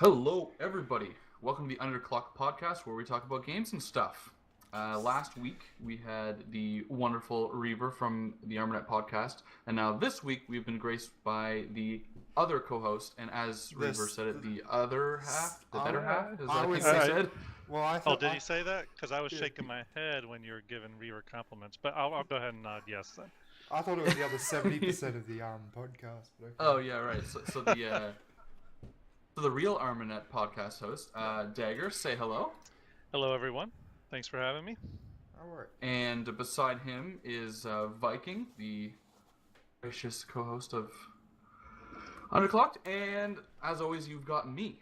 Hello, everybody. Welcome to the UnderClocked Podcast, where we talk about games and stuff. Last week, we had the wonderful Reaver from the ArmaNet Podcast, and now this week, we've been graced by the other co-host, and as Reaver said it, the other half, the better half, is I think he said. Well, I Oh, thought. did he say that? Because I was shaking my head when you were giving Reaver compliments, but I'll go ahead and nod yes then. I thought it was the other 70% of the podcast. But okay. Oh yeah, right. So the real ArmaNet Podcast host, Dagger, say hello. Hello, everyone. Thanks for having me. All right. And beside him is Viking, the gracious co-host of UnderClocked, and as always, you've got me.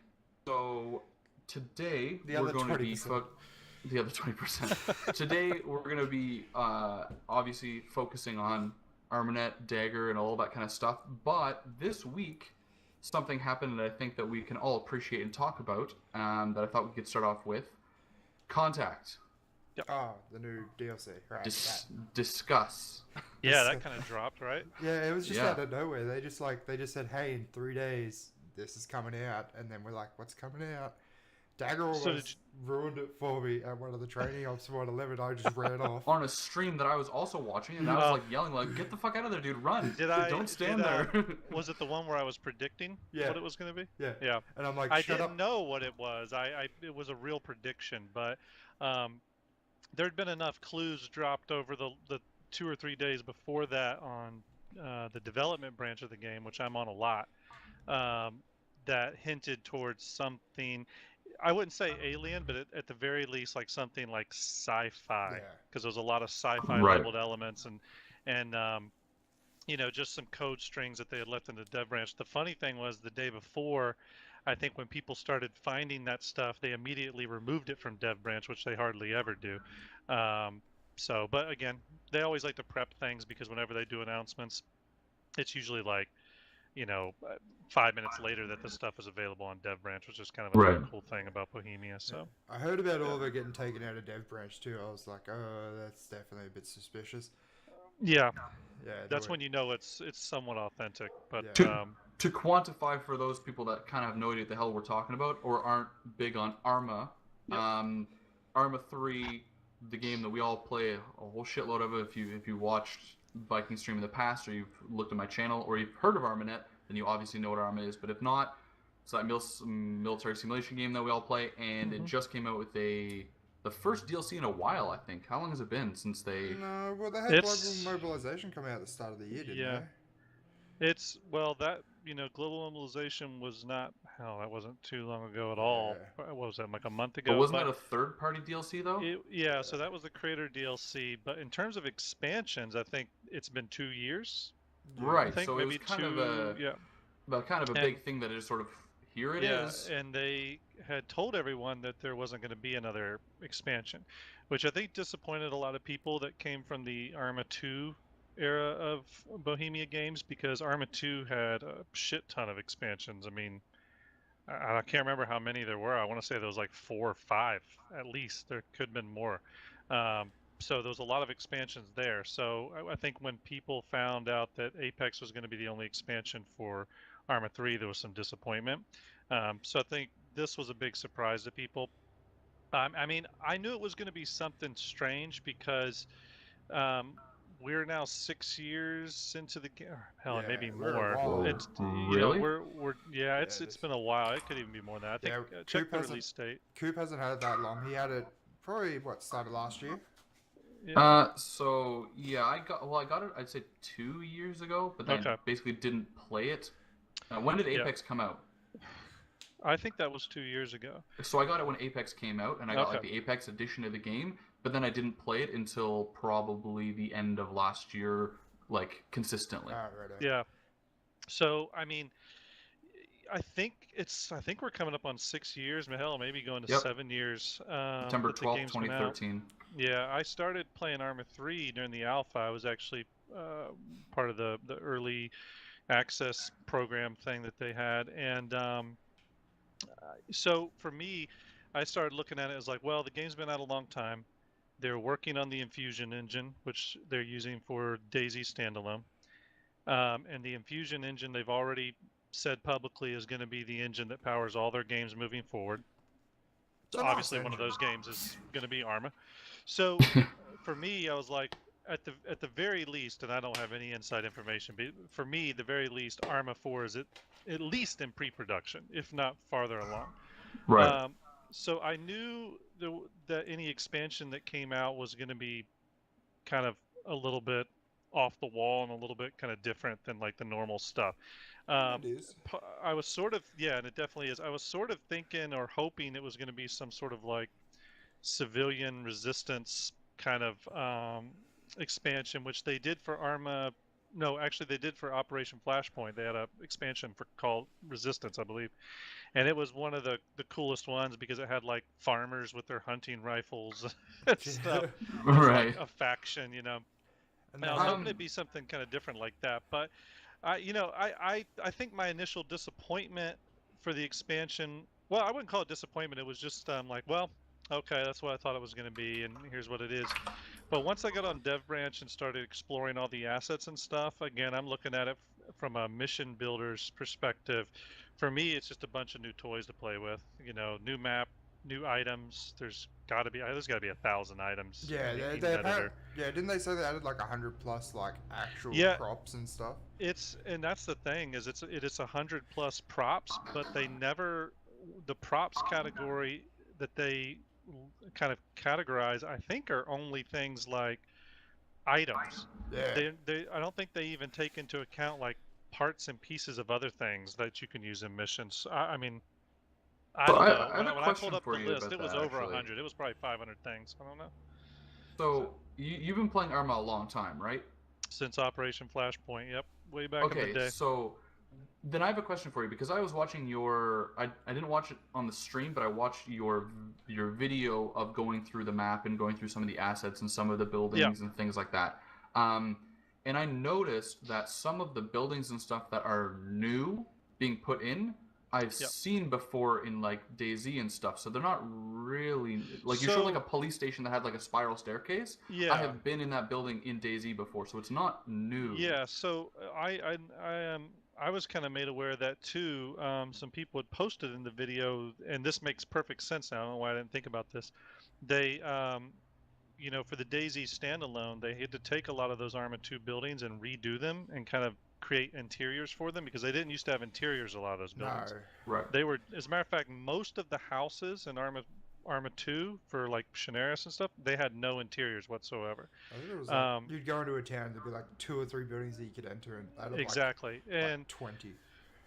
So today we're going to be the other 20%. Today we're going to be obviously focusing on ArmaNet, Dagger, and all that kind of stuff. But this week, something happened that I think that we can all appreciate and talk about. That I thought we could start off with. Contact. Yep. Oh, the new DLC. Right. Discuss. Yeah, that kind of dropped, right? Yeah, it was just out of nowhere. They just said, "Hey, in 3 days, this is coming out," and then we're like, "What's coming out?" Dagger almost ruined it for me at one of the training ops for 111. I just ran off on a stream that I was also watching, and I was like yelling, "Like, get the fuck out of there, dude! Run! Don't stand there." Was it the one where I was predicting what it was going to be? Yeah. Yeah. And I'm like, I "Shut up!" didn't know what it was. It was a real prediction, but there'd been enough clues dropped over the 2 or 3 days before that on the development branch of the game, which I'm on a lot, that hinted towards something. I wouldn't say alien, but at the very least, like something like sci-fi, because there's a lot of sci-fi labeled elements and just some code strings that they had left in the dev branch. The funny thing was the day before, I think when people started finding that stuff, they immediately removed it from dev branch, which they hardly ever do. But again, they always like to prep things because whenever they do announcements, it's usually like, 5 minutes later that the stuff is available on dev branch, which is kind of a really cool thing about Bohemia. So I heard about all of it getting taken out of dev branch too. I was like, oh, that's definitely a bit suspicious. Yeah, that's when you know it's somewhat authentic. But to quantify for those people that kind of have no idea what the hell we're talking about or aren't big on Arma, Arma 3, the game that we all play a whole shitload of. If you watched Viking stream in the past, or you've looked at my channel, or you've heard of ArmaNet, then you obviously know what Arma is. But if not, it's that military simulation game that we all play, and it just came out with the first DLC in a while, I think. How long has it been since they... No, well, they had Global Mobilization come out at the start of the year, didn't they? Global Mobilization was not... that wasn't too long ago at all. What was that, like a month ago? But wasn't that a third-party DLC, though? So that was the creator DLC. But in terms of expansions, I think it's been 2 years. Right, so it was kind of a big thing that is sort of... Here it is. Yeah, and they had told everyone that there wasn't going to be another expansion, which I think disappointed a lot of people that came from the Arma 2 era of Bohemia games, because Arma 2 had a shit ton of expansions. I mean, I can't remember how many there were. I want to say there was like 4 or 5 at least. There could have been more. So there was a lot of expansions there. So I think when people found out that Apex was going to be the only expansion for Arma 3, there was some disappointment. So I think this was a big surprise to people. I mean, I knew it was going to be something strange because we're now 6 years into the game. Hell, maybe more. It's really? It's been a while. It could even be more than that. I think check the release date. Coop hasn't had it that long. He had it probably started last year. Yeah. I got it. I'd say 2 years ago, but then basically didn't play it. When did Apex come out? I think that was 2 years ago. So I got it when Apex came out, and I got like the Apex edition of the game, but then I didn't play it until probably the end of last year, like consistently. Yeah. So I mean, I think we're coming up on 6 years. Hell, maybe going to 7 years. September 12th, 2013. Yeah, I started playing Arma 3 during the alpha. I was actually part of the early access program thing that they had, and so for me, I started looking at it as like, well, the game's been out a long time. They're working on the Infusion engine, which they're using for DayZ standalone, and the Infusion engine they've already said publicly is going to be the engine that powers all their games moving forward. It's So a nice obviously, one of engine. those games is going to be ARMA. So for me, I was like, at the very least, and I don't have any inside information, but for me, the very least, ARMA 4 is at least in pre-production, if not farther along. Right. So I knew that any expansion that came out was going to be kind of a little bit off the wall and a little bit kind of different than like the normal stuff. It is. I was sort of, yeah, and it definitely is. I was sort of thinking or hoping it was going to be some sort of like civilian resistance kind of expansion, which they did for ARMA. No, actually, they did for Operation Flashpoint. They had a expansion called Resistance, I believe, and it was one of the coolest ones because it had like farmers with their hunting rifles and stuff. Right. Like a faction, you know. And I was hoping it'd be something kind of different like that, but I think my initial disappointment for the expansion, well, I wouldn't call it disappointment. It was just like, well, okay, that's what I thought it was going to be, and here's what it is. But once I got on Dev Branch and started exploring all the assets and stuff, again, I'm looking at it from a mission builder's perspective. For me, it's just a bunch of new toys to play with. You know, new map, new items. There's got to be 1,000 items. Yeah, didn't they say they added like 100 plus like actual props and stuff? And that's the thing is it's 100 plus props, but they never, the props category that they kind of categorize, I think, are only things like items. Yeah. I don't think they even take into account like parts and pieces of other things that you can use in missions. I mean, I don't know. When I pulled up the list, it was over 100. It was probably 500 things. I don't know. So you've been playing ARMA a long time, right? Since Operation Flashpoint, yep, way back in the day. Okay, so then I have a question for you because I was watching your. I didn't watch it on the stream, but I watched your video of going through the map and going through some of the assets and some of the buildings and things like that. And I noticed that some of the buildings and stuff that are new being put in, I've seen before in like DayZ and stuff, so they're not really like you showed like a police station that had like a spiral staircase. Yeah, I have been in that building in DayZ before, so it's not new. Yeah, so I was kind of made aware of that too. Some people had posted in the video, and this makes perfect sense now. I don't know why I didn't think about this. They, for the DayZ standalone, they had to take a lot of those ARMA 2 buildings and redo them and kind of create interiors for them because they didn't used to have interiors, a lot of those buildings. No. Right. They were, as a matter of fact, most of the houses in ARMA 2 for like Chernarus and stuff, they had no interiors whatsoever. I think it was like, you'd go into a town, there'd be like 2 or 3 buildings that you could enter, and that'd exactly, and like 20.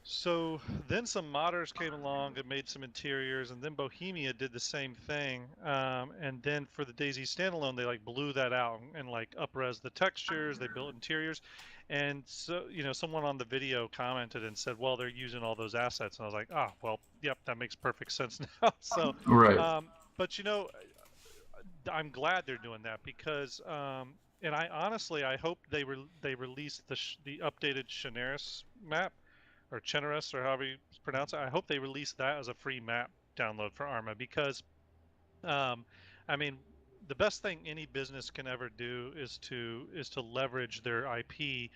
So then some modders came along and made some interiors, and then Bohemia did the same thing. And then for the DayZ standalone, they like blew that out and like up-res the textures. They built interiors, and so someone on the video commented and said, "Well, they're using all those assets." And I was like, "Ah, well, yep, that makes perfect sense now." So right. But I'm glad they're doing that because. And I honestly, I hope they release the updated Chernarus map. Or Chernarus, or however you pronounce it. I hope they release that as a free map download for ARMA because, I mean, the best thing any business can ever do is to leverage their IP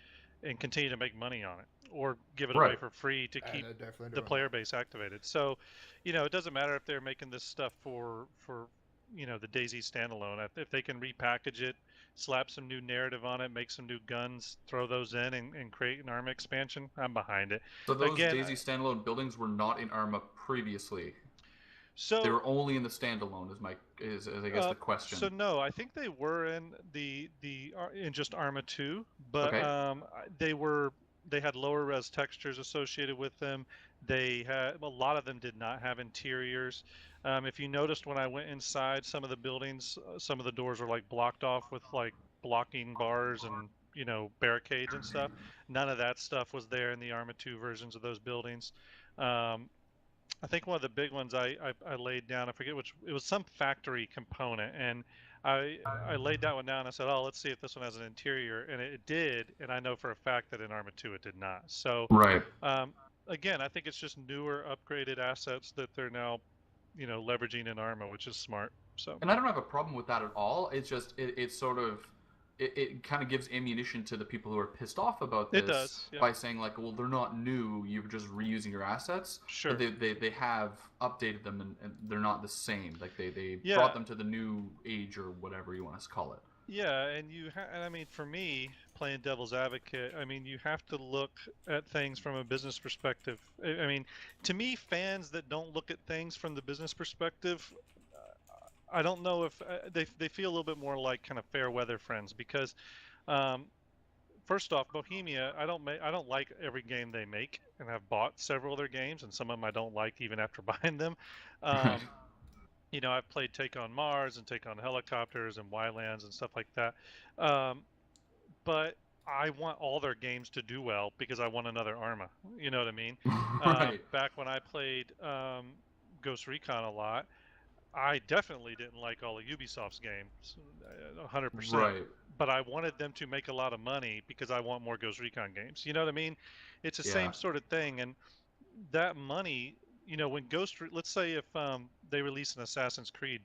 and continue to make money on it, or give it away for free to keep the player base activated. So, it doesn't matter if they're making this stuff for the DayZ standalone. If they can repackage it, slap some new narrative on it, make some new guns, throw those in, and create an ARMA expansion, I'm behind it. So those DayZ standalone buildings were not in ARMA previously. So they were only in the standalone. Is I guess the question. So no, I think they were in in just ARMA 2, but they had lower res textures associated with them. They had a lot of them did not have interiors. If you noticed when I went inside some of the buildings, some of the doors were like blocked off with like blocking bars and barricades and stuff. None of that stuff was there in the ARMA 2 versions of those buildings. I think one of the big ones I laid down, I forget which, it was some factory component, and I laid that one down and I said, oh, let's see if this one has an interior, and it did, and I know for a fact that in ARMA 2 it did not. So right. Again, I think it's just newer, upgraded assets that they're now, leveraging in ARMA, which is smart. So. And I don't have a problem with that at all. It's just it's sort of it kind of gives ammunition to the people who are pissed off about this It does, yeah. by saying like, well, they're not new, you're just reusing your assets. Sure. But they have updated them and they're not the same. Like they Yeah. brought them to the new age or whatever you want to call it. Yeah, and and I mean, for me, playing devil's advocate, I mean, you have to look at things from a business perspective. I mean, to me, fans that don't look at things from the business perspective, I don't know if they feel a little bit more like kind of fair weather friends because, first off, Bohemia, I don't like every game they make, and I've bought several of their games, and some of them I don't like even after buying them. You know, I've played Take on Mars and Take on Helicopters and Wildlands and stuff like that. But I want all their games to do well because I want another Arma. You know what I mean? Right. Back when I played Ghost Recon a lot, I definitely didn't like all of Ubisoft's games, 100%. Right. But I wanted them to make a lot of money because I want more Ghost Recon games. You know what I mean? It's the same sort of thing. And that money, you know, when let's say if they release an Assassin's Creed,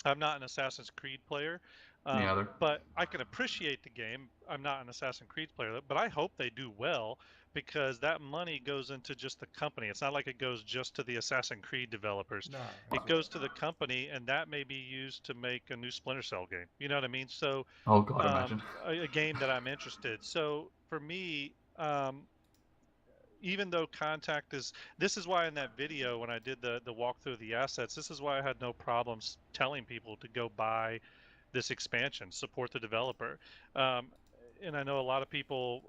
I'm not an Assassin's Creed player, but I can appreciate the game. I'm not an Assassin's Creed player, but I hope they do well because that money goes into just the company. It's not like it goes just to the Assassin's Creed developers. No. It goes to the company, and that may be used to make a new Splinter Cell game. You know what I mean? So, oh God, imagine a game that I'm interested. So for me, even though Contact this is why in that video when I did the walkthrough of the assets, this is why I had no problems telling people to go buy this expansion, support the developer. And I know a lot of people,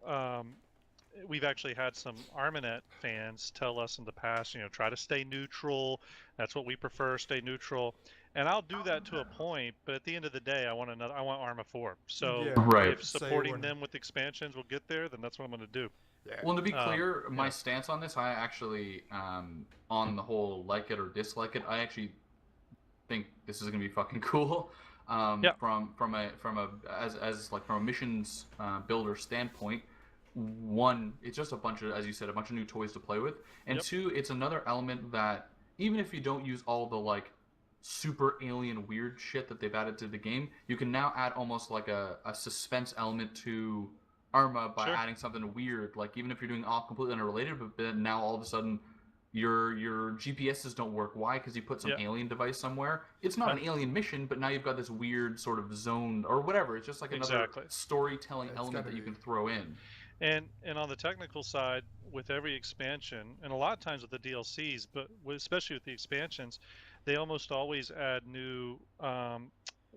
we've actually had some ArmaNet fans tell us in the past, you know, try to stay neutral. That's what we prefer, stay neutral. And I'll do that to a point, but at the end of the day, I want Arma 4. So if supporting them with expansions will get there, then that's what I'm going to do. Yeah. Well, to be clear, my stance on this, I actually, on the whole like it or dislike it, I actually think this is gonna be fucking cool. From a missions builder standpoint, one, it's just a bunch of, as you said, a bunch of new toys to play with, and two, it's another element that even if you don't use all the like super alien weird shit that they've added to the game, you can now add almost like a suspense element to Arma by adding something weird, like even if you're doing all completely unrelated, but then now all of a sudden your GPSs don't work. Why? Because you put some alien device somewhere. It's not an alien mission, but now you've got this weird sort of zone or whatever. It's just like another storytelling element that you can throw in. And on the technical side, with every expansion, and a lot of times with the DLCs, but especially with the expansions, they almost always add new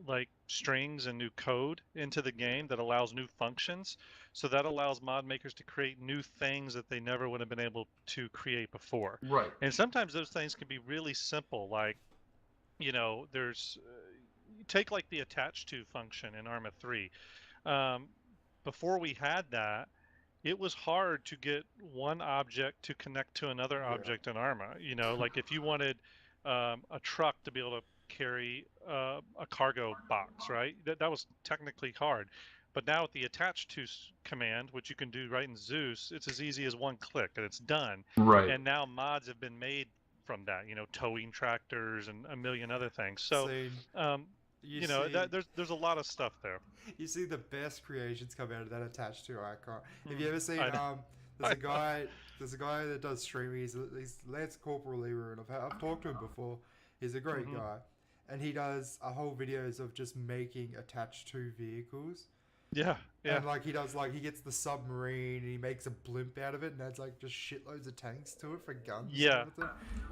like strings and new code into the game that allows new functions. So that allows mod makers to create new things that they never would have been able to create before. Right. And sometimes those things can be really simple. Like, you know, there's take like the attach to function in Arma 3. Before we had that, it was hard to get one object to connect to another object in Arma. You know, like if you wanted a truck to be able to carry a cargo box, right? That was technically hard. But now with the attach to command, which you can do right in Zeus, it's as easy as one click and it's done. Right. And now mods have been made from that, you know, towing tractors and a million other things. So, you know, there's a lot of stuff there. You see the best creations come out of that attached to icon. Have you ever seen there's a guy that does streaming. He's Lance Corporal Leroy, and I've talked to him before. He's a great guy, and he does a whole videos of just making attached to vehicles. Yeah. And like he gets the submarine and he makes a blimp out of it and adds like just shitloads of tanks to it for guns. Yeah.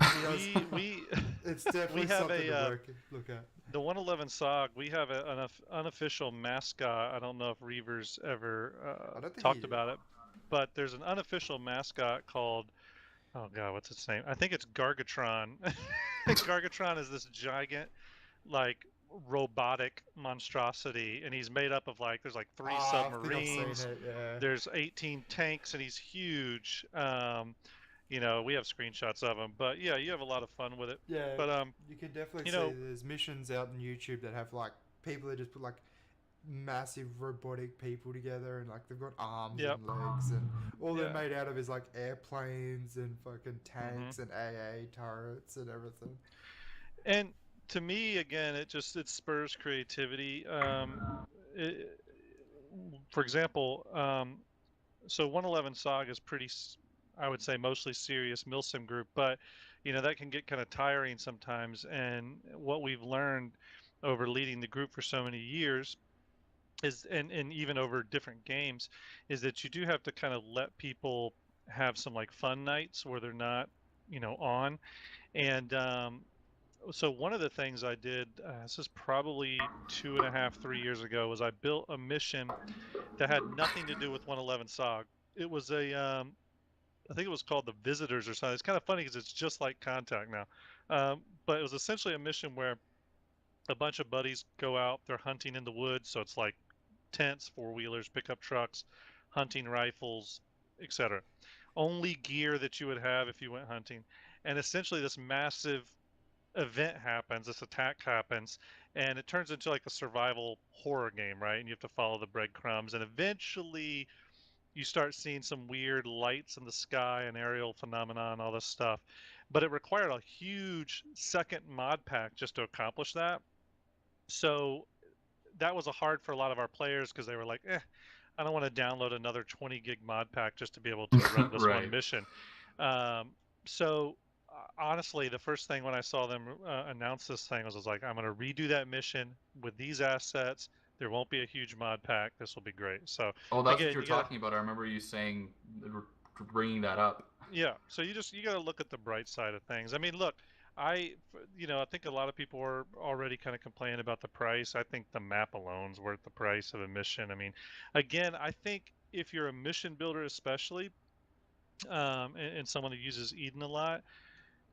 It's definitely we have something to look at. The 111 SOG, we have an unofficial mascot. I don't know if Reavers ever talked about it, but there's an unofficial mascot called, oh god, what's its name? I think it's Gargatron. Gargatron is this giant, like, robotic monstrosity, and he's made up of like there's like 3 submarines, there's 18 tanks, and he's huge. You know, we have screenshots of him, but yeah, you have a lot of fun with it. Yeah, but you can definitely see there's missions out on YouTube that have like people that just put like massive robotic people together, and like they've got arms and legs, and all they're made out of is like airplanes and fucking tanks and AA turrets and everything. And to me, again, it spurs creativity. for example, so 111 SOG is pretty, I would say, mostly serious milsim group, but that can get kind of tiring sometimes. And what we've learned over leading the group for so many years is, and even over different games, is that you do have to kind of let people have some like fun nights where they're not, on. And so one of the things I did, this is probably 2.5, 3 years ago, was I built a mission that had nothing to do with 111 SOG. It was I think it was called the Visitors or something. It's kind of funny because it's just like Contact now. But it was essentially a mission where a bunch of buddies go out, they're hunting in the woods. So it's like tents, four-wheelers, pickup trucks, hunting rifles, etc. Only gear that you would have if you went hunting. And essentially this massive event happens, this attack happens, and it turns into like a survival horror game, right? And you have to follow the breadcrumbs, and eventually you start seeing some weird lights in the sky and aerial phenomena and all this stuff. But it required a huge second mod pack just to accomplish that. So that was hard for a lot of our players because they were like, I don't want to download another 20 gig mod pack just to be able to run this Right. one mission. So honestly, the first thing when I saw them announce this thing was like, I'm going to redo that mission with these assets. There won't be a huge mod pack. This will be great. So, Oh, that's again, what you were talking about. I remember you saying, bringing that up. yeah. So you got to look at the bright side of things. I mean, look, I think a lot of people are already kind of complaining about the price. I think the map alone's worth the price of a mission. I mean, again, I think if you're a mission builder, especially, and someone who uses Eden a lot,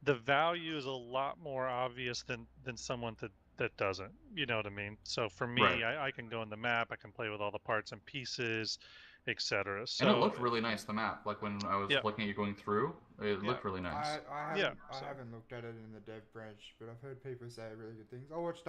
the value is a lot more obvious than someone that doesn't. You know what I mean? So for me, Right. I can go in the map, I can play with all the parts and pieces, etc. And it So looked really nice, the map. Like when I was yeah, looking at you going through, it yeah, looked really nice. yeah. I So haven't looked at it in the dev branch, but I've heard people say really good things. I watched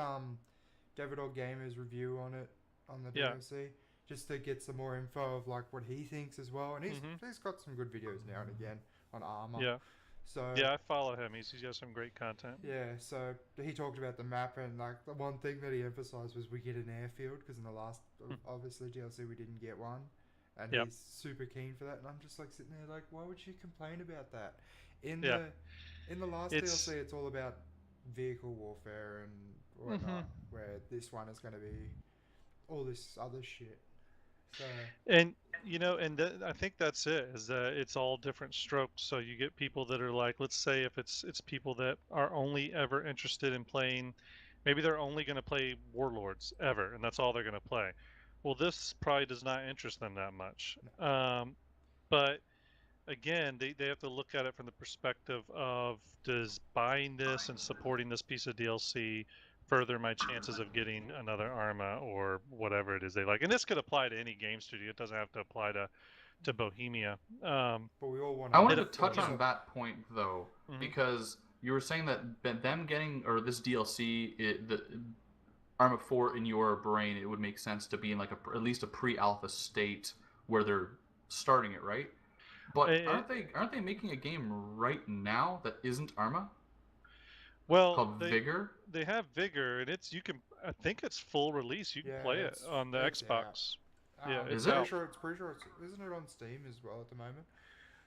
David Gamer's review on it on the yeah, DLC just to get some more info of like what he thinks as well. And he's got some good videos now and again on Arma. yeah, So yeah. I follow him. He's got some great content. yeah, so he talked about the map, and like the one thing that he emphasized was we get an airfield because in the last obviously DLC we didn't get one, and Yep. he's super keen for that. And I'm just like sitting there like, why would you complain about that? In Yeah. the last It's DLC, it's all about vehicle warfare and whatnot, where this one is going to be all this other shit. So and I think that's it. Is that it's all different strokes. So you get people that are like, let's say if it's people that are only ever interested in playing, maybe they're only going to play Warlords ever, and that's all they're going to play. Well, this probably does not interest them that much. But again, they have to look at it from the perspective of, does buying this and supporting this piece of DLC further my chances of getting another Arma or whatever it is they like? And this could apply to any game studio. It doesn't have to apply to Bohemia. but we all want. I wanted to touch on that point though, Mhm. because you were saying that them getting, or this DLC, the Arma 4 in your brain, it would make sense to be in like at least a pre-alpha state where they're starting it, right? But aren't they making a game right now that isn't Arma Well, called Vigor? they have Vigor, and I think it's full release. You can play it on the Xbox. Yeah, Is it's it? out. Pretty sure isn't it on Steam as well at the moment?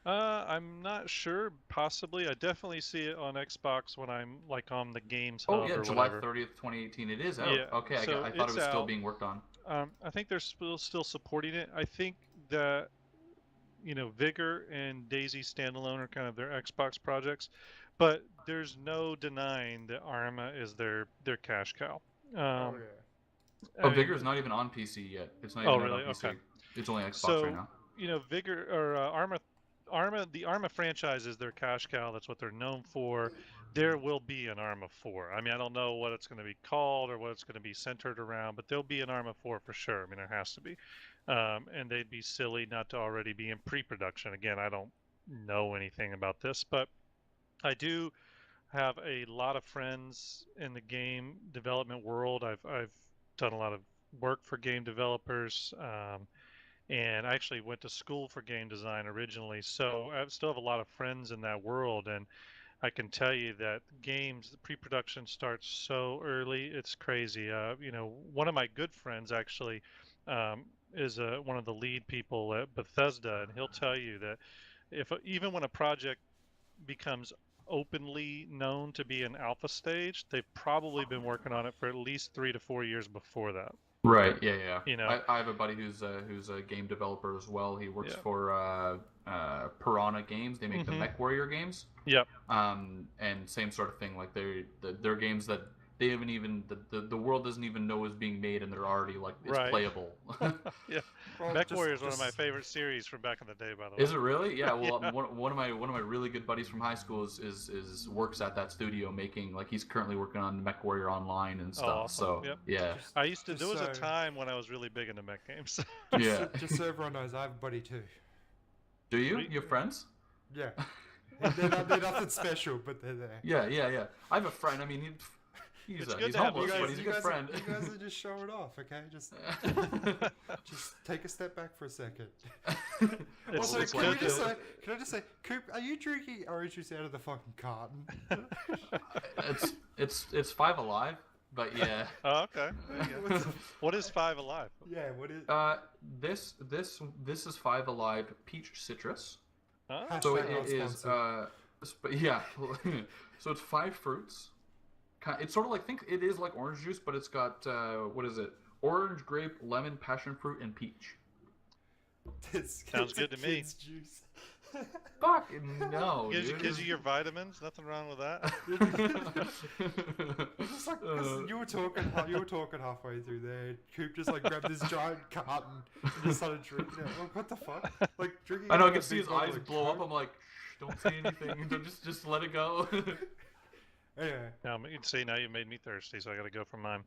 I'm not sure. Possibly. I definitely see it on Xbox when I'm like on the Games Oh Hub yeah, or July whatever. 30th, 2018. It is out. Yeah, Okay, so I thought it it's was still out. being worked on. I think they're still supporting it. I think that Vigor and Daisy Standalone are kind of their Xbox projects, but there's no denying that Arma is their cash cow. Oh yeah. Oh, Vigor is not even on PC yet. It's not even really? on PC. Okay. It's only Xbox So, right now. Vigor or the Arma franchise is their cash cow. That's what they're known for. There will be an Arma 4. I mean, I don't know what it's going to be called or what it's going to be centered around, but there'll be an Arma 4 for sure. I mean, there has to be. And they'd be silly not to already be in pre-production. Again, I don't know anything about this, but I do have a lot of friends in the game development world. I've done a lot of work for game developers. And I actually went to school for game design originally, so I still have a lot of friends in that world, and I can tell you that games, the pre-production starts so early, it's crazy. One of my good friends actually, is one of the lead people at Bethesda, and he'll tell you that even when a project becomes openly known to be an alpha stage, they've probably been working on it for at least 3 to 4 years before that. Right. Yeah. Yeah. You know, I have a buddy who's a game developer as well. He works for Piranha Games. They make the Mech Warrior games. Yep. And same sort of thing. Like they're games that they haven't even the world doesn't even know is being made, and they're already like it's playable. Yeah. Well, Mech Warrior is one of my favorite series from back in the day, by the way. Is it really? Yeah. Well, one of my really good buddies from high school is works at that studio making, like, he's currently working on Mech Warrior Online and stuff. Awesome. So yeah. I used to. There was a time when I was really big into mech games. Just so everyone knows, I have a buddy too. Do you? You have friends? Yeah. They're nothing special, but they're there. Yeah. I have a friend. I mean, he's homeless, but he's a good friend. You guys are just showing off, okay? Just take a step back for a second. Also, can I just say, Coop, are you drinking orange juice out of the fucking carton? It's Five Alive, but yeah. Oh, okay. What is Five Alive? Yeah, what is? This is Five Alive Peach Citrus. Oh. So it is yeah. So it's 5 fruits. It's sort of like, think it is like orange juice, but it's got what is it? Orange, grape, lemon, passion fruit, and peach. Sounds good to me. Juice. Fuck no. Gives you your vitamins. Nothing wrong with that. It's like, you were talking halfway through there. Coop just like grabbed this giant carton and just started drinking it. Like, what the fuck? Like drinking. I know. I can see his eyes blow up. I'm like, shh, don't say anything. just let it go. Anyway. Now you see, now you made me thirsty, so I gotta go for mine.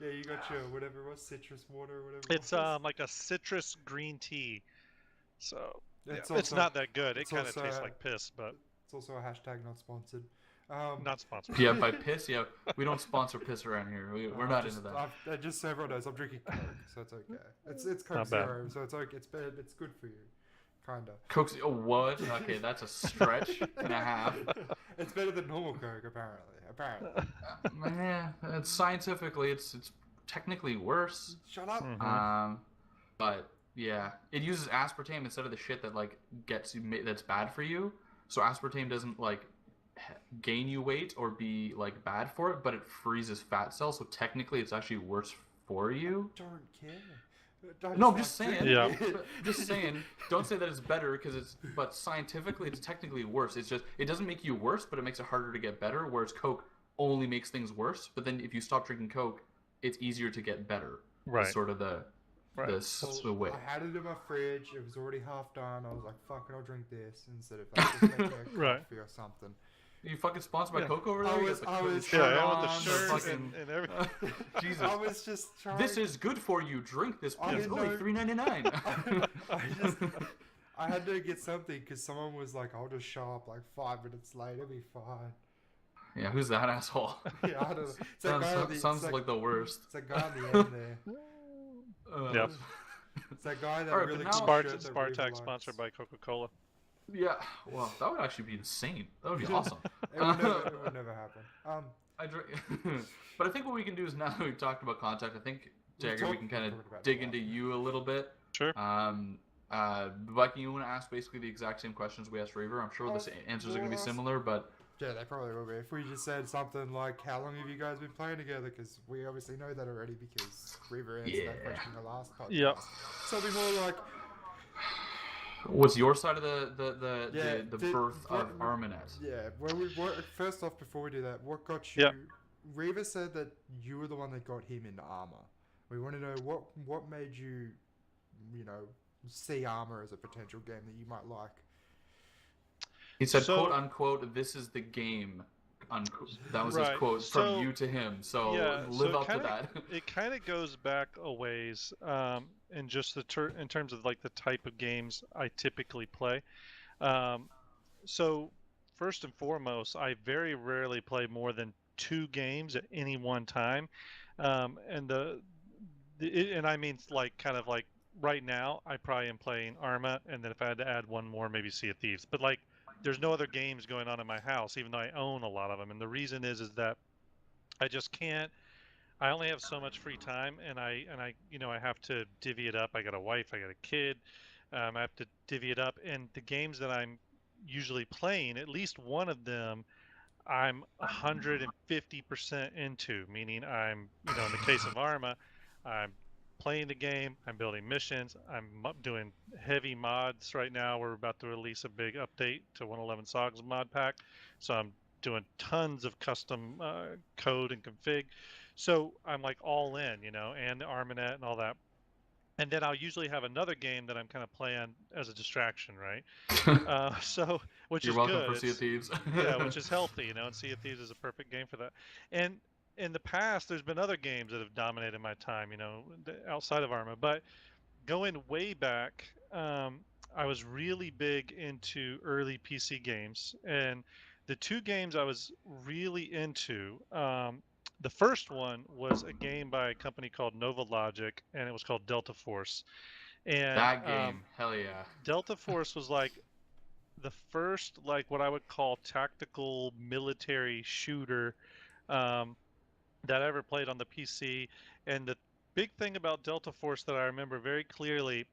Yeah, you got your whatever it was, citrus water or whatever. It's like a citrus green tea. So it's not that good. It kind of tastes like piss, but it's also a hashtag not sponsored. Not sponsored. Yeah, by piss. Yeah, we don't sponsor piss around here. We're not into that. Just so everyone knows, I'm drinking Coke, so it's okay. It's Coke Zero, so it's okay. It's good for you. Kinda. Coke. Oh, what? Okay, that's a stretch and a half. It's better than normal Coke, apparently. It's scientifically, it's technically worse. Shut up. But yeah, it uses aspartame instead of the shit that like that's bad for you. So aspartame doesn't like gain you weight or be like bad for it, but it freezes fat cells. So technically, it's actually worse for you. I don't care. No, I'm just saying. Yeah. Just saying. Don't say that it's better but scientifically it's technically worse. It's just it doesn't make you worse, but it makes it harder to get better. Whereas Coke only makes things worse. But then if you stop drinking Coke, it's easier to get better. Right. It's sort of the way. I had it in my fridge. It was already half done. I was like, "Fuck it, I'll drink this instead of like just make a coffee or something." You fucking sponsored by Coke over there? I was with the shirt and everything. Jesus. I was just trying. This is good for you. Drink this. It's only $3.99. I had to get something because someone was like, "I'll just show up like 5 minutes late. It'll be fine." Yeah, who's that asshole? Yeah, I don't know. Sounds like the worst. It's that guy on the end there. Yep. It's that guy that really Spartak sponsored by Coca-Cola. Yeah, well, that would actually be insane. That would be awesome. It would never happen. But I think what we can do is, now that we've talked about contact, I think, Dagger, we can kind of dig into you a little bit. Sure. Viking, you want to ask basically the exact same questions we asked Reaver? I'm sure the answers are going to be similar, but... Yeah, they probably will be. If we just said something like, how long have you guys been playing together? Because we obviously know that already because Reaver answered that question in the last podcast. Yep. So it'll be more like... What's your side of the birth of ArmaNet? Yeah. Well, first off, before we do that, what got you? Yep. Reaver said that you were the one that got him into Arma. We want to know what made you, see Arma as a potential game that you might like. He said, "quote unquote, this is the game." Unquote. That was his quote from you to him. So live up to that. It kind of goes back a ways, in just in terms of like the type of games I typically play. So first and foremost, I very rarely play more than 2 games at any one time, and I mean like kind of like right now I probably am playing Arma, and then if I had to add one more, maybe Sea of Thieves. But like, there's no other games going on in my house, even though I own a lot of them. And the reason is that I just can't I only have so much free time, and I I have to divvy it up. I got a wife, I got a kid. I have to divvy it up, and the games that I'm usually playing, at least one of them, I'm 150% into. Meaning, I'm in the case of Arma, I'm playing the game, I'm building missions, I'm doing heavy mods right now. We're about to release a big update to 111 SOG's mod pack, so I'm doing tons of custom code and config. So I'm like all in, and the ArmaNet and all that. And then I'll usually have another game that I'm kind of playing as a distraction, right? So which You're is welcome good. for Sea of Thieves. Yeah, which is healthy, and Sea of Thieves is a perfect game for that. And in the past, there's been other games that have dominated my time, outside of Arma. But going way back, I was really big into early PC games, and the two games I was really into. The first one was a game by a company called Nova Logic, and it was called Delta Force. And That game, hell yeah. Delta Force was like the first, like what I would call tactical military shooter um, that I ever played on the PC. And the big thing about Delta Force that I remember very clearly,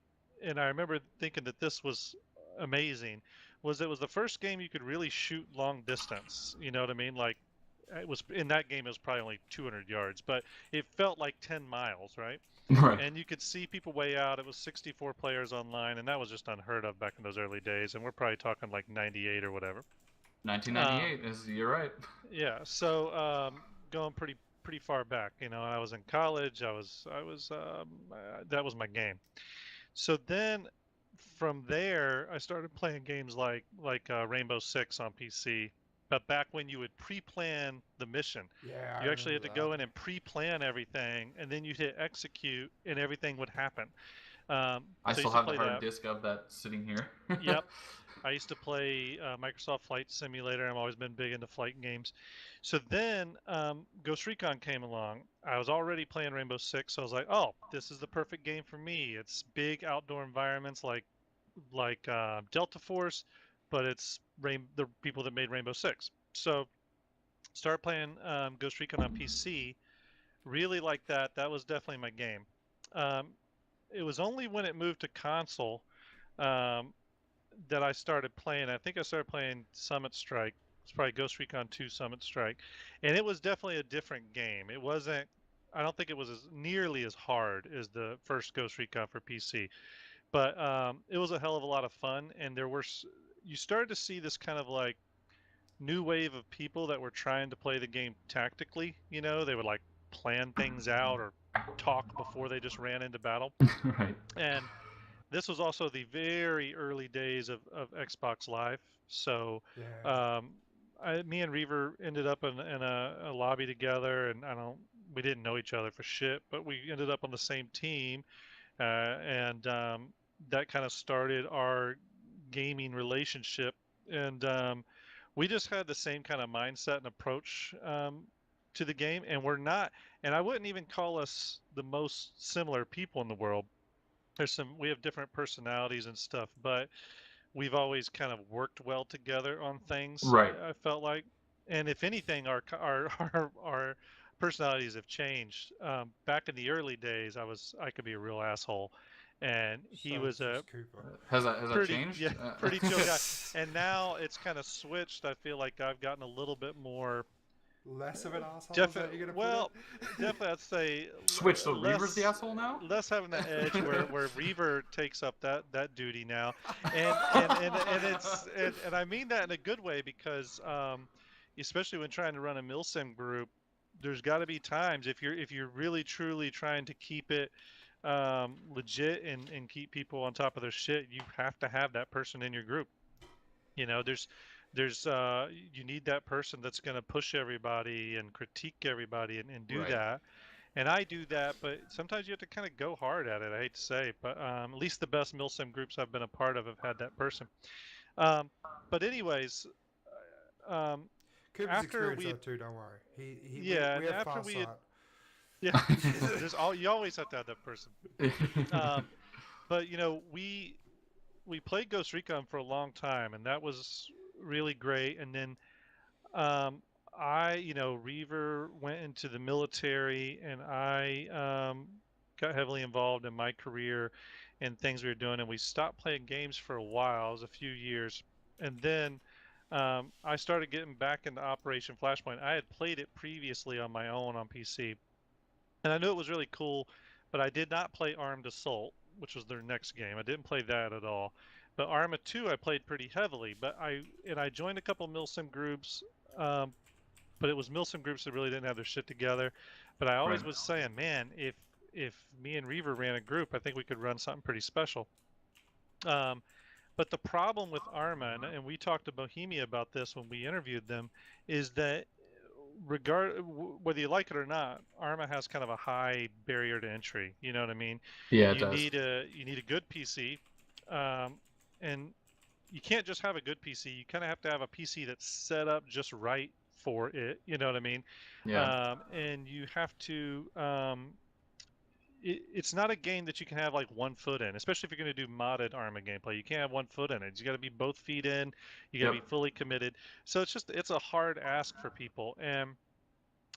and I remember thinking that this was amazing, was it was the first game you could really shoot long distance. You know what I mean? Like it was in that game, it was probably only 200 yards, but it felt like 10 miles, right? Right. And you could see people way out. It was 64 players online, and that was just unheard of back in those early days. And we're probably talking like 98 or whatever. 1998 you're right. Yeah. So going pretty far back. I was in college. I was that was my game. So then from there, I started playing games like Rainbow Six on PC. But back when you would pre-plan the mission, Yeah, you actually had to go in and pre-plan everything, and then you'd hit execute, and everything would happen. I so still have the hard disk of that sitting here. Yep. I used to play Microsoft Flight Simulator. I've always been big into flight games. So then Ghost Recon came along. I was already playing Rainbow Six, so I was like, oh, this is the perfect game for me. It's big outdoor environments like Delta Force, but it's the people that made Rainbow Six. So started playing Ghost Recon on PC. Really like that. That was definitely my game. It was only when it moved to console um, that I started playing. I think I started playing Summit Strike. It's probably Ghost Recon 2 Summit Strike. And it was definitely a different game. It wasn't, I don't think it was nearly as hard as the first Ghost Recon for PC. But it was a hell of a lot of fun. And you started to see this kind of like new wave of people that were trying to play the game tactically. They would like plan things out or talk before they just ran into battle. Right. And this was also the very early days of Xbox Live. So yeah. me and Reaver ended up in a lobby together, and we didn't know each other for shit, but we ended up on the same team, and that kind of started our gaming relationship. And we just had the same kind of mindset and approach to the game, and I wouldn't even call us the most similar people in the world. We have different personalities and stuff, but we've always kind of worked well together on things. Right. I felt like, and if anything, our personalities have changed. Back in the early days, I could be a real asshole, and he was a has that changed? Yeah, pretty chill guy. And now it's kind of switched. I feel like I've gotten a little bit more. Less of an asshole? Definitely I'd say switch. So Reaver's the asshole now. Less having that edge where Reaver takes up that duty now, and I mean that in a good way, because especially when trying to run a milsim group, there's got to be times if you're really truly trying to keep it legit and keep people on top of their shit, you have to have that person in your group. There's you need that person that's going to push everybody and critique everybody and do right. that. And I do that, but sometimes you have to kind of go hard at it. I hate to say, but at least the best milsim groups I've been a part of have had that person. But anyways, Cooper's after we too, don't worry. You always have to have that person. But we played Ghost Recon for a long time, and that was really great. And then Reaver went into the military, and I got heavily involved in my career and things we were doing, and we stopped playing games for a while. It was a few years, and then I started getting back into Operation Flashpoint. I had played it previously on my own on PC, and I knew it was really cool, but I did not play Armed Assault, which was their next game. I didn't play that at all. But Arma 2 I played pretty heavily, but I joined a couple milsim groups, um, but it was milsim groups that really didn't have their shit together. But I always Right. was saying, man, if me and Reaver ran a group, I think we could run something pretty special. Um, but the problem with Arma, and we talked to Bohemia about this when we interviewed them, is that whether you like it or not, Arma has kind of a high barrier to entry. You know what I mean? Yeah, it You does. need a good PC, and you can't just have a good PC. You kind of have to have a PC that's set up just right for it. You know what I mean? Yeah. And you have to. It's not a game that you can have like one foot in, especially if you're going to do modded Arma gameplay. You can't have one foot in it. You got to be both feet in. You got to Yep. be fully committed. So it's a hard ask for people, and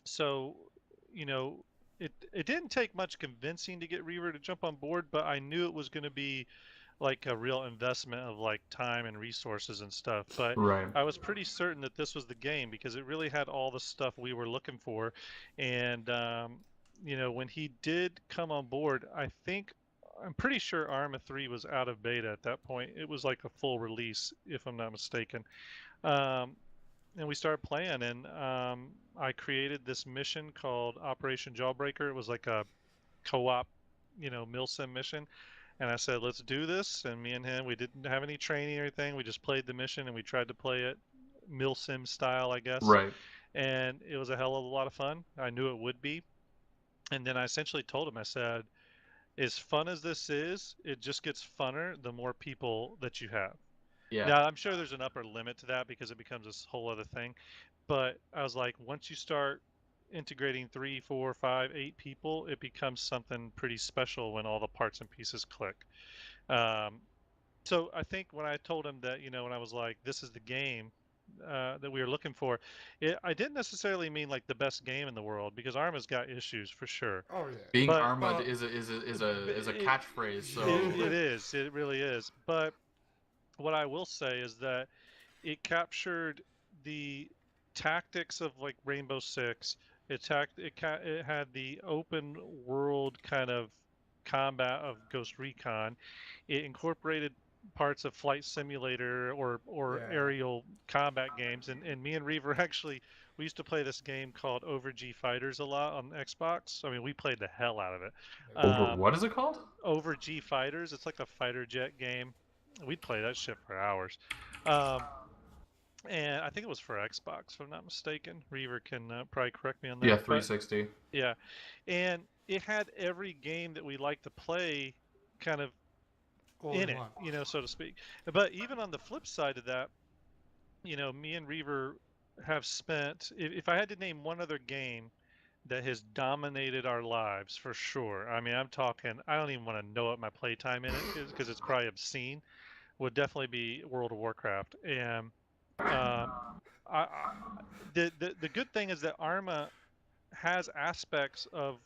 so it didn't take much convincing to get Reaver to jump on board, but I knew it was going to be like a real investment of like time and resources and stuff. But Right. I was pretty certain that this was the game because it really had all the stuff we were looking for. And when he did come on board, I'm pretty sure Arma 3 was out of beta at that point. It was like a full release, if I'm not mistaken. Um, and we started playing, and I created this mission called Operation Jawbreaker. It was like a co-op, milsim mission. And I said, let's do this. And me and him, we didn't have any training or anything. We just played the mission, and we tried to play it milsim style, I guess. Right. And it was a hell of a lot of fun. I knew it would be. And then I essentially told him, I said, as fun as this is, it just gets funner the more people that you have. Yeah. Now, I'm sure there's an upper limit to that because it becomes this whole other thing. But I was like, once you start integrating 3, 4, 5, 8 people, it becomes something pretty special when all the parts and pieces click. So I think when I told him that, when I was like, this is the game that we were looking for, I didn't necessarily mean like the best game in the world because Arma's got issues for sure. Oh yeah. Being But- Arma but- is a catchphrase. So It is. It really is. But what I will say is that it captured the tactics of like Rainbow Six. It had the open world kind of combat of Ghost Recon. It incorporated parts of Flight Simulator or Yeah. aerial combat games. And me and Reaver actually, we used to play this game called Over G Fighters a lot on Xbox. I mean, we played the hell out of it. over what is it called? Over G Fighters. It's like a fighter jet game. We'd play that shit for hours. And I think it was for Xbox, if I'm not mistaken. Reaver can probably correct me on that. Yeah, but- 360. yeah. And it had every game that we like to play kind of All in it, one. so to speak. But even on the flip side of that, me and Reaver have spent, if I had to name one other game that has dominated our lives for sure, I mean, I'm talking, I don't even want to know what my playtime in it is because it's probably obscene, would definitely be World of Warcraft. And the good thing is that Arma has aspects of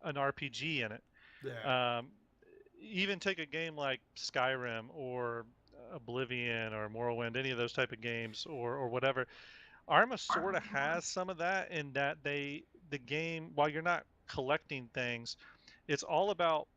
an RPG in it. Yeah. Even take a game like Skyrim or Oblivion or Morrowind, any of those type of games or whatever. Arma sort of has some of that in that the game, while you're not collecting things, it's all about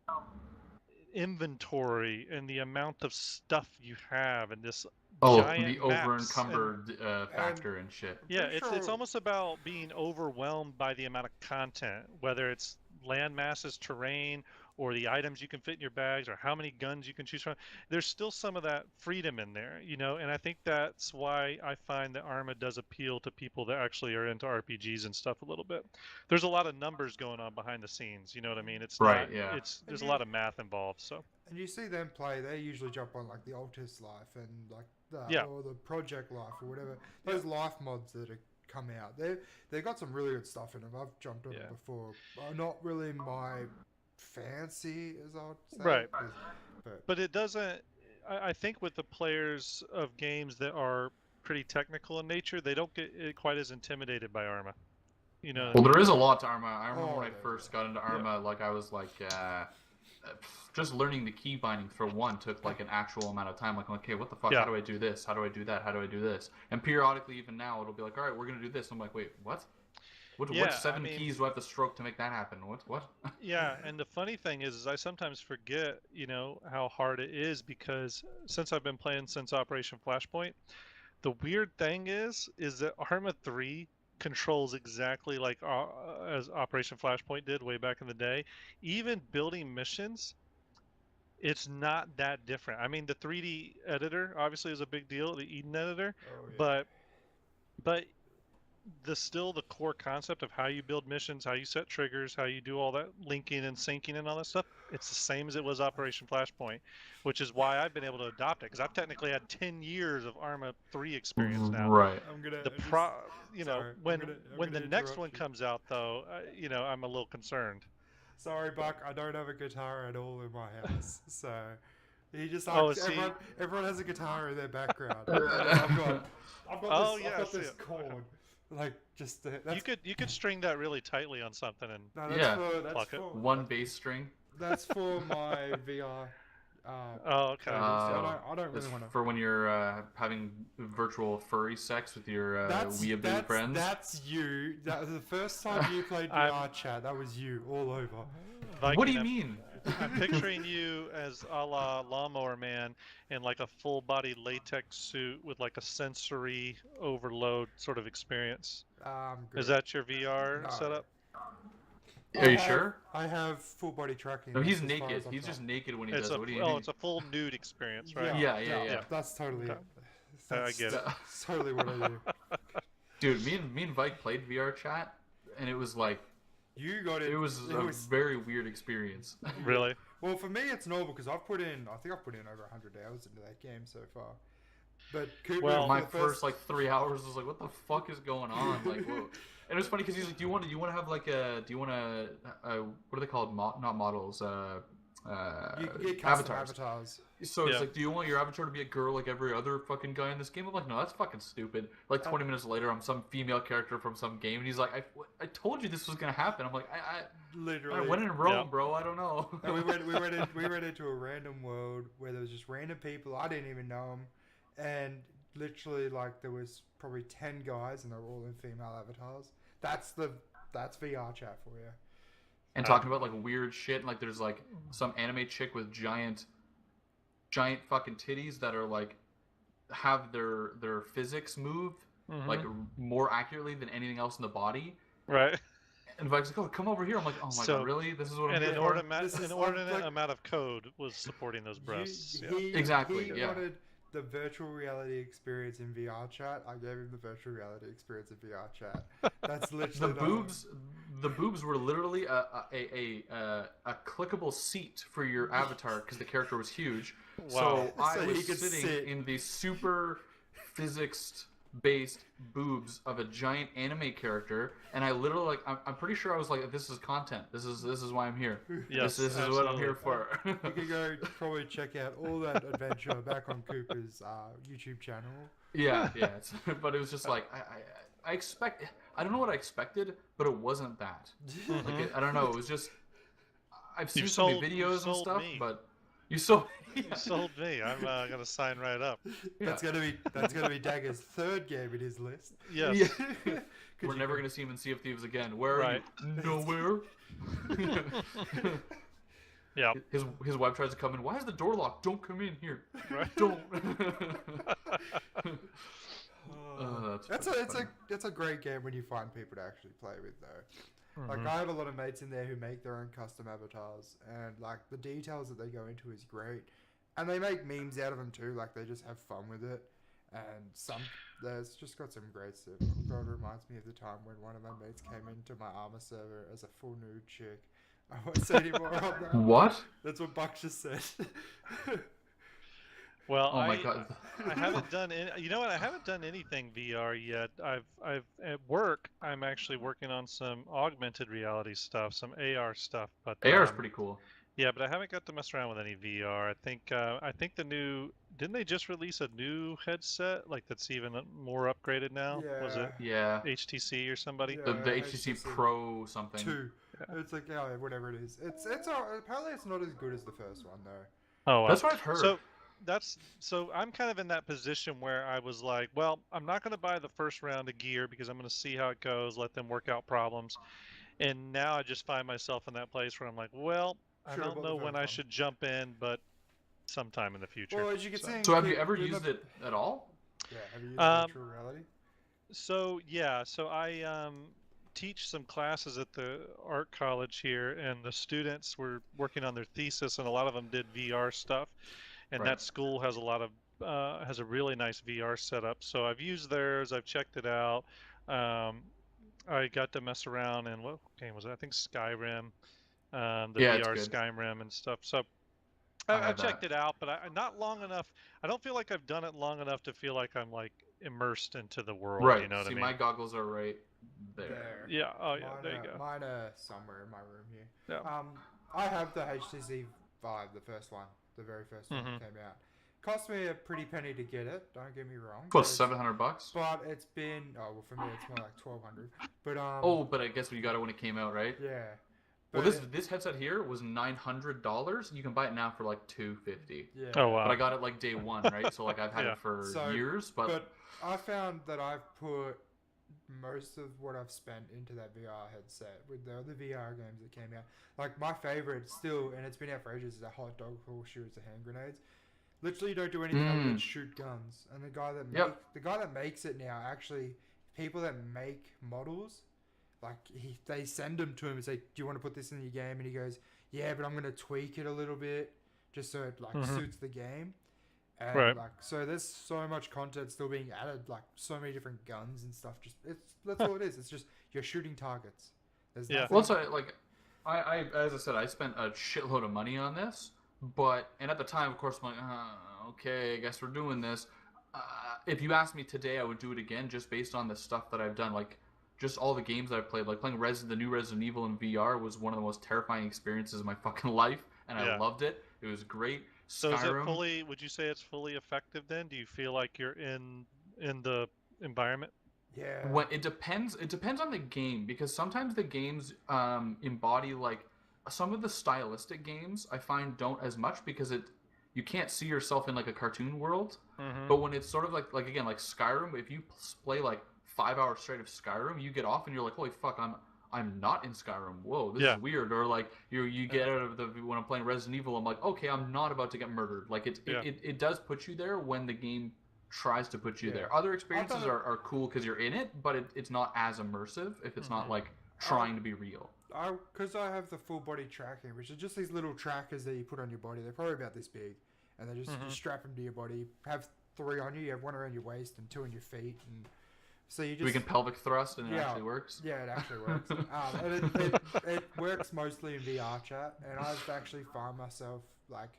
inventory and the amount of stuff you have and this giant The maps over and- encumbered factor and shit. Yeah, Pretty it's sure- almost about being overwhelmed by the amount of content, whether it's land masses, terrain, or the items you can fit in your bags, or how many guns you can choose from. There's still some of that freedom in there, and I think that's why I find that Arma does appeal to people that actually are into RPGs and stuff a little bit. There's a lot of numbers going on behind the scenes, you know what I mean? It's Right, not, yeah. there's a lot of math involved, so. And you see them play, they usually jump on like the Altus Life and like Yeah. or the Project Life or whatever. Those life mods that have come out. They've got some really good stuff in them. I've jumped on Yeah. them before. Not really my fancy, as I would say. Right. But But it doesn't. I think with the players of games that are pretty technical in nature, they don't get quite as intimidated by ARMA. You know. Well, there is a lot to ARMA. I remember when I yeah. first got into ARMA, like I was like, just learning the key binding for one took like an actual amount of time. Like, okay, what the fuck? Yeah. How do I do this? How do I do that? How do I do this? And periodically, even now, it'll be like, all right, we're gonna do this. I'm like, wait, what? Which seven keys do I have to stroke to make that happen? What? Yeah, and the funny thing is I sometimes forget, you know, how hard it is, because since I've been playing since Operation Flashpoint, the weird thing is that Arma 3 controls exactly like as Operation Flashpoint did way back in the day. Even building missions, it's not that different. I mean, the 3D editor obviously is a big deal, the Eden editor, but the core concept of how you build missions, how you set triggers, how you do all that linking and syncing and all that stuff, it's the same as it was Operation Flashpoint, which is why I've been able to adopt it, because I've technically had 10 years of Arma 3 experience now. Right. When the next one comes out, though, you know, I'm a little concerned. Sorry, Buck, I don't have a guitar at all in my house, so he just like everyone has a guitar in their background. I've got this chord. Like just you could string that really tightly on something and that's for one bass string. That's for my VR. Okay. I don't really want to. For when you're having virtual furry sex with your weeaboo friends. That's you. That was the first time you played VR chat. That was you all over. What do you mean? I'm picturing you as a la Lawnmower Man in like a full body latex suit with like a sensory overload sort of experience. Is that your VR setup? Are you sure? I have full body tracking. No, he's naked. He's just naked when he does it. What do you mean? It's a full nude experience, right? Yeah. That's totally it. I get it. That's totally what I do. Dude, me and Vike played VR chat, and it was like, you got it. It was a very weird experience. Really? Well, for me, it's normal because I think I've put in over 100 hours into that game so far. But Cooper, my first like 3 hours was like, what the fuck is going on? Like, whoa. And it was funny because he's like, do you want to have like what are they called? Not models. You can get custom avatars. So it's like, do you want your avatar to be a girl like every other fucking guy in this game? I'm like, no, that's fucking stupid. Like 20 minutes later, I'm some female character from some game, and he's like, I told you this was gonna happen. I'm like, I went in Rome, bro. I don't know. And we went into a random world where there was just random people. I didn't even know them, and literally like there was probably 10 guys, and they're all in female avatars. That's VR chat for you. And talking about like weird shit, like there's like some anime chick with giant fucking titties that are like have their physics move like more accurately than anything else in the body. Right. And Vike's like, oh, come over here. I'm like, oh my god, really? This is what I'm doing. And an inordinate amount of code was supporting those breasts. Exactly. He wanted the virtual reality experience in VR chat. I gave him the virtual reality experience in VR chat. That's literally the boobs were literally a clickable seat for your avatar because the character was huge. Wow. So I was sitting in the super physics-based boobs of a giant anime character, and I literally like I'm pretty sure I was like, this is content. This is why I'm here. Yes, this is what I'm here for. You can go probably check out all that adventure back on Cooper's YouTube channel. Yeah. But it was just like I don't know what I expected, but it wasn't that. Like I don't know. It was just I've seen so many videos and stuff, but you sold me. I'm gonna sign right up. That's gonna be Dagger's third game in his list. Yes. Yeah. We're never gonna see him in Sea of Thieves again. Where are you? Nowhere. Yeah. His wife tries to come in. Why is the door locked? Don't come in here. Right. Don't. That's a great game when you find people to actually play with though. Like I have a lot of mates in there who make their own custom avatars, and like the details that they go into is great, and they make memes out of them too. Like they just have fun with it, and there's just got some great stuff. God, it reminds me of the time when one of my mates came into my ARMA server as a full nude chick. I won't say any more on that. What? That's what Buck just said. Well, oh my god! I haven't done you know what? I haven't done anything VR yet. I've at work. I'm actually working on some augmented reality stuff, some AR stuff. But AR is pretty cool. Yeah, but I haven't got to mess around with any VR. I think the new didn't they just release a new headset like that's even more upgraded now? Was it Yeah. HTC or somebody? The Yeah, HTC HTC Pro something. 2. Yeah. It's like whatever it is. It's apparently it's not as good as the first one though. Oh, That's what I've heard. So I'm kind of in that position where I was like, well, I'm not going to buy the first round of gear because I'm going to see how it goes, let them work out problems. And now I just find myself in that place where I'm like, well, I Should've don't bought the know when first I one. should jump in, but sometime in the future. Well, as you can see, So have you ever used it at all? Yeah, have you used virtual reality? So I teach some classes at the art college here, and the students were working on their thesis, and a lot of them did VR stuff. And Right. that school has has a really nice VR setup. So I've used theirs. I've checked it out. I got to mess around in what game was it? I think Skyrim, the Yeah, it's VR good. Skyrim and stuff. So I I've had checked that. it out, but not long enough. I don't feel like I've done it long enough to feel like I'm like immersed into the world. Right. You know what See, I mean? my goggles are right there. Yeah. Oh yeah. There you go. Mine are somewhere in my room here. Yeah. I have the HTC Vive, the first one, the very first one that came out. Cost me a pretty penny to get it. Don't get me wrong. Plus $700. But it's been for me it's more like 1,200. But but I guess you got it when it came out, right? yeah. Well, this headset here was $900. You can buy it now for like $250. Yeah. Oh wow. But I got it like day one, right? So like I've had Yeah. it for So, years, but I found that I've put most of what I've spent into that VR headset with the other VR games that came out. Like my favorite still, and it's been out for ages, is a hot dog horseshoes, the hand grenades. Literally, you don't do anything other than shoot guns. And the guy that makes it now, actually, people that make models, like they send them to him and say, "Do you want to put this in your game?" And he goes, "Yeah, but I'm gonna tweak it a little bit just so it like suits the game." And Right. like, so there's so much content still being added, like so many different guns and stuff. Just that's all it is. It's just you're shooting targets. There's Yeah. nothing. well, so like I as I said, I spent a shitload of money on this, and at the time, of course, I'm like, okay, I guess we're doing this. If you asked me today, I would do it again, just based on the stuff that I've done, like just all the games that I've played. Like playing the new Resident Evil in VR was one of the most terrifying experiences of my fucking life, and I loved it. It was great. So Skyrim, is it would you say it's fully effective then? Do you feel like you're in the environment? Yeah. When it depends on the game, because sometimes the games embody like some of the stylistic games I find don't as much, because you can't see yourself in like a cartoon world. But when it's sort of like again like Skyrim, if you play like 5 hours straight of Skyrim, you get off and you're like, holy fuck, I'm not in Skyrim. Whoa, this is weird. Or like you get out of when I'm playing Resident Evil, I'm like, okay, I'm not about to get murdered. Like it does put you there when the game tries to put you there. Other experiences are cool because you're in it, but it's not as immersive if it's not like trying to be real. Because I have the full body tracking, which is just these little trackers that you put on your body. They're probably about this big, and they just you strap them to your body. Have 3 on you. You have 1 around your waist and 2 on your feet, and so you just We can pelvic thrust, and it actually works. Yeah, it actually works. And it works mostly in VR chat, and I've actually found myself like,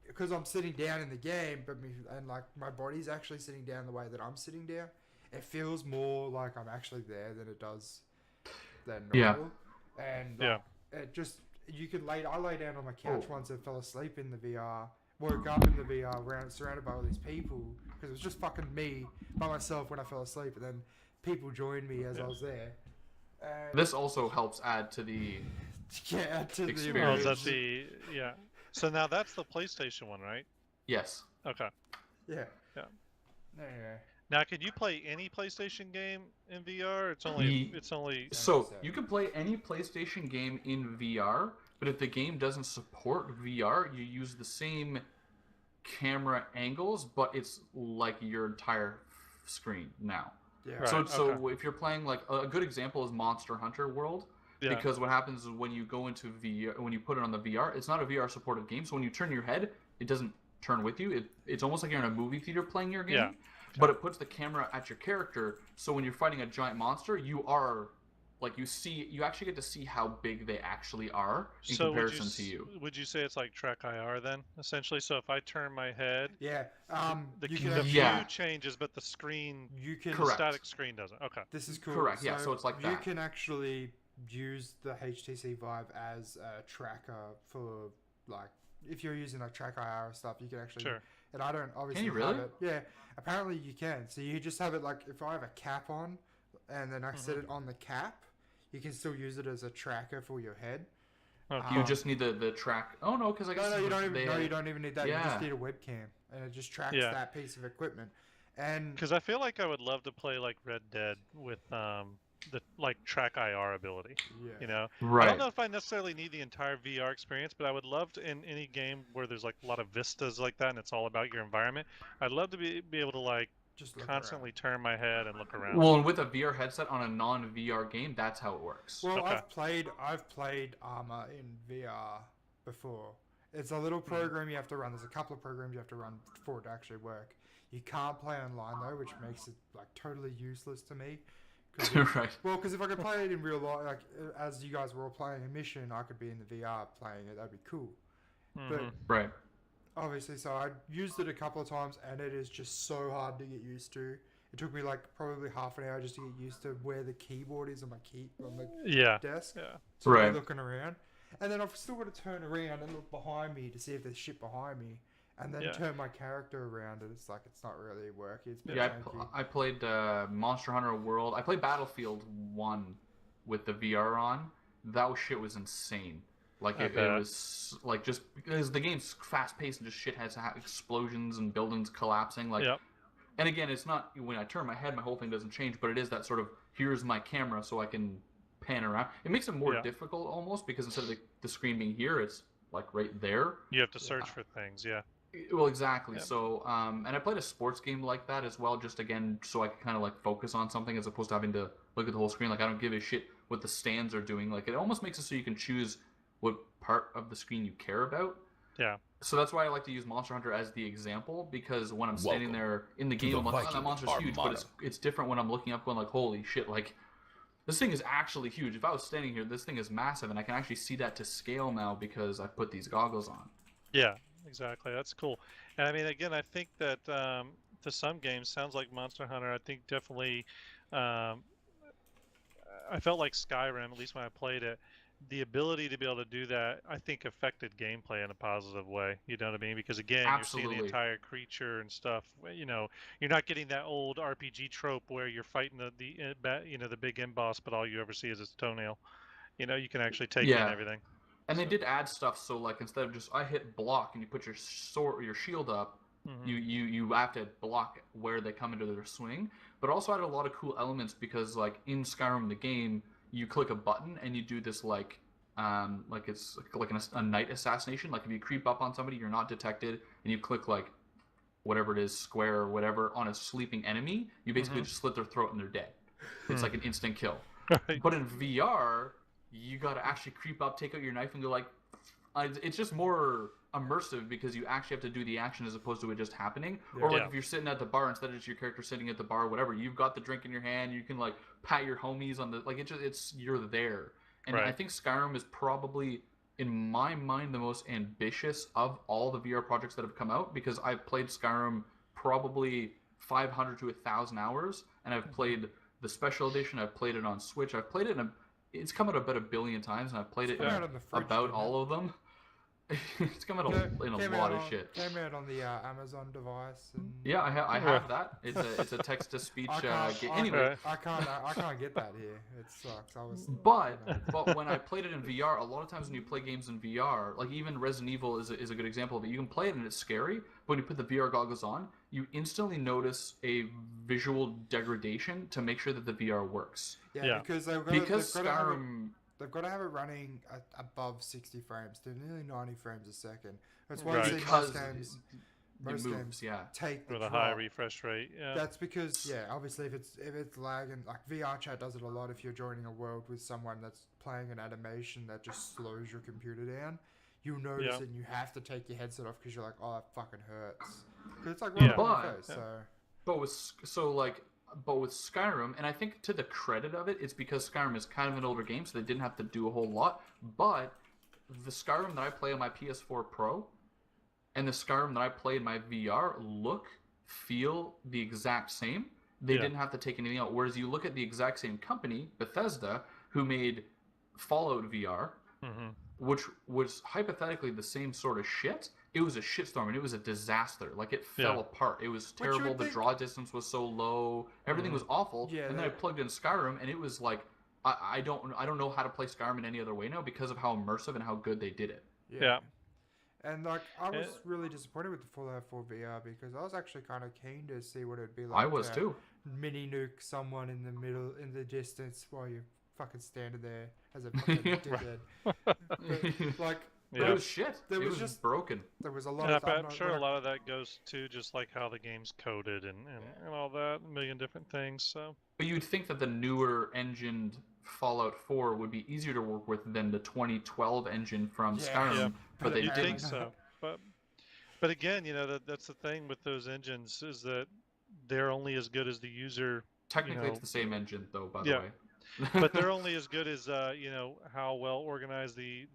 because I'm sitting down in the game, and like my body's actually sitting down the way that I'm sitting down. It feels more like I'm actually there than it does than normal. And it just I lay down on my couch once and fell asleep in the VR. Woke up in the VR, surrounded by all these people, because it was just fucking me by myself when I fell asleep, and then people joined me as I was there. And This also helps add to the the experience. Oh, that's So now that's the PlayStation one, right? yes. Okay. Yeah. Yeah. Anyway. Now, can you play any PlayStation game in VR? It's only So you can play any PlayStation game in VR, but if the game doesn't support VR, you use the same camera angles, but it's like your entire screen now. Yeah. Right. So if you're playing, like a good example is Monster Hunter World, because what happens is when you go into VR, when you put it on the VR, it's not a VR supported game. So when you turn your head, it doesn't turn with you. It's almost like you're in a movie theater playing your game. Yeah. But it puts the camera at your character, so when you're fighting a giant monster, you actually get to see how big they actually are in comparison to you. Would you say it's like Track IR then, essentially? So if I turn my head, Yeah. the you view can Yeah. changes, but the screen, You can. the static screen doesn't. Okay. This is cool. Correct, yeah, so it's like You that. can actually use the HTC Vive as a tracker for like if you're using like track IR stuff, you can actually. Sure. And I don't obviously Can you really? have it. Yeah, apparently you can. So you just have it like if I have a cap on, and then I set it on the cap, you can still use it as a tracker for your head. Okay. You just need the track. Oh no, because I guess No, you don't even. No, you don't even need that. Yeah. You just need a webcam, and it just tracks that piece of equipment. And because I feel like I would love to play like Red Dead with the like track IR ability. yeah, You know, Right. I don't know if I necessarily need the entire VR experience, but I would love to in any game where there's like a lot of vistas like that, and it's all about your environment. I'd love to be able to like just look constantly turn my head and look around. Well, and with a VR headset on a non-VR game, that's how it works. Well, Okay. I've played Arma in VR before. It's a little program you have to run. There's a couple of programs you have to run for it to actually work. You can't play online though, which makes it like totally useless to me. Right. Well, because if I could play it in real life, like as you guys were all playing a mission, I could be in the VR playing it. That'd be cool. But Right. obviously, so I used it a couple of times, and it is just so hard to get used to. It took me like probably half an hour just to get used to where the keyboard is on the desk. Yeah. So Right. I'm looking around, and then I've still got to turn around and look behind me to see if there's shit behind me, and then turn my character around, and it's like it's not really working. It's Yeah, I played Monster Hunter World. I played Battlefield 1 with the VR on. That shit was insane. Like it was like just because the game's fast paced and just shit has explosions and buildings collapsing. Like, and again, it's not when I turn my head, my whole thing doesn't change, but it is that sort of here's my camera so I can pan around. It makes it more difficult almost because instead of the screen being here, it's like right there. You have to search for things. Yeah. Well, exactly. So, and I played a sports game like that as well, just again, so I could kind of like focus on something as opposed to having to look at the whole screen. Like, I don't give a shit what the stands are doing. Like, it almost makes it so you can choose what part of the screen you care about. Yeah. So that's why I like to use Monster Hunter as the example, because when I'm standing there in the game, I'm like, oh, that monster's huge, but it's different when I'm looking up going like, holy shit, like, this thing is actually huge. If I was standing here, this thing is massive, and I can actually see that to scale now because I put these goggles on. Yeah. Exactly, that's cool. And I mean, again, I think that to some games, sounds like Monster Hunter. I think definitely, I felt like Skyrim, at least when I played it, the ability to be able to do that, I think, affected gameplay in a positive way. You know what I mean? Because again, you're seeing the entire creature and stuff. You know, you're not getting that old RPG trope where you're fighting the big end boss, but all you ever see is its toenail. You know, you can actually take in everything. And they did add stuff, so like instead of just I hit block and you put your sword or your shield up, you have to block where they come into their swing. But also added a lot of cool elements because like in Skyrim the game, you click a button and you do this like it's like a night assassination. Like if you creep up on somebody, you're not detected, and you click like whatever it is, square or whatever, on a sleeping enemy, you basically just slit their throat and they're dead. It's like an instant kill. But in VR, you gotta actually creep up, take out your knife, and go like, it's just more immersive because you actually have to do the action as opposed to it just happening. Or like if you're sitting at the bar, instead of just your character sitting at the bar, or whatever, you've got the drink in your hand, you can like pat your homies on the like it's you're there. And I think Skyrim is probably, in my mind, the most ambitious of all the VR projects that have come out, because I've played Skyrim probably 500 to 1,000 hours, and I've played the special edition, I've played it on Switch, I've played it it's come out about 1 billion times, and I've played it about all of them. It's come out in a lot of shit. Came out on the Amazon device. And yeah, I have that. It's a text to speech. Anyway, I can't get that here. It sucks. But when I played it in VR, a lot of times when you play games in VR, like even Resident Evil is a good example of it. You can play it and it's scary, but when you put the VR goggles on, you instantly notice a visual degradation to make sure that the VR works. Yeah. Because Skyrim. They've got to have it running above 60 frames. They're nearly 90 frames a second. That's why most games take with a high refresh rate. Yeah. That's because obviously if it's lagging, like VR chat does it a lot. If you're joining a world with someone that's playing an animation that just slows your computer down, you'll notice it and you have to take your headset off because you're like, oh, that fucking hurts. Because it's like right on your face. But with Skyrim, and I think to the credit of it, it's because Skyrim is kind of an older game, so they didn't have to do a whole lot. But the Skyrim that I play on my PS4 Pro and the Skyrim that I play in my VR feel the exact same. They didn't have to take anything out. Whereas you look at the exact same company, Bethesda, who made Fallout VR, which was hypothetically the same sort of shit. It was a shitstorm and it was a disaster. Like it fell apart. It was terrible. The draw distance was so low. Everything was awful. Yeah, and then I plugged in Skyrim and it was like I don't know how to play Skyrim in any other way now because of how immersive and how good they did it. Yeah. And like I was really disappointed with the Fallout 4 VR because I was actually kind of keen to see what it'd be like. I was too. Mini nuke someone in the middle, in the distance, while you fucking standing there as a fucking dickhead. Like, it was shit. It was just broken. There was a lot of. I'm sure a lot of that goes to just like how the game's coded and all that, a million different things. So. But you'd think that the newer engined Fallout 4 would be easier to work with than the 2012 engine from Skyrim, but they didn't. Think so. But again, that's the thing with those engines is that they're only as good as the user. Technically, it's the same engine, though. By the way. But they're only as good as how well organized the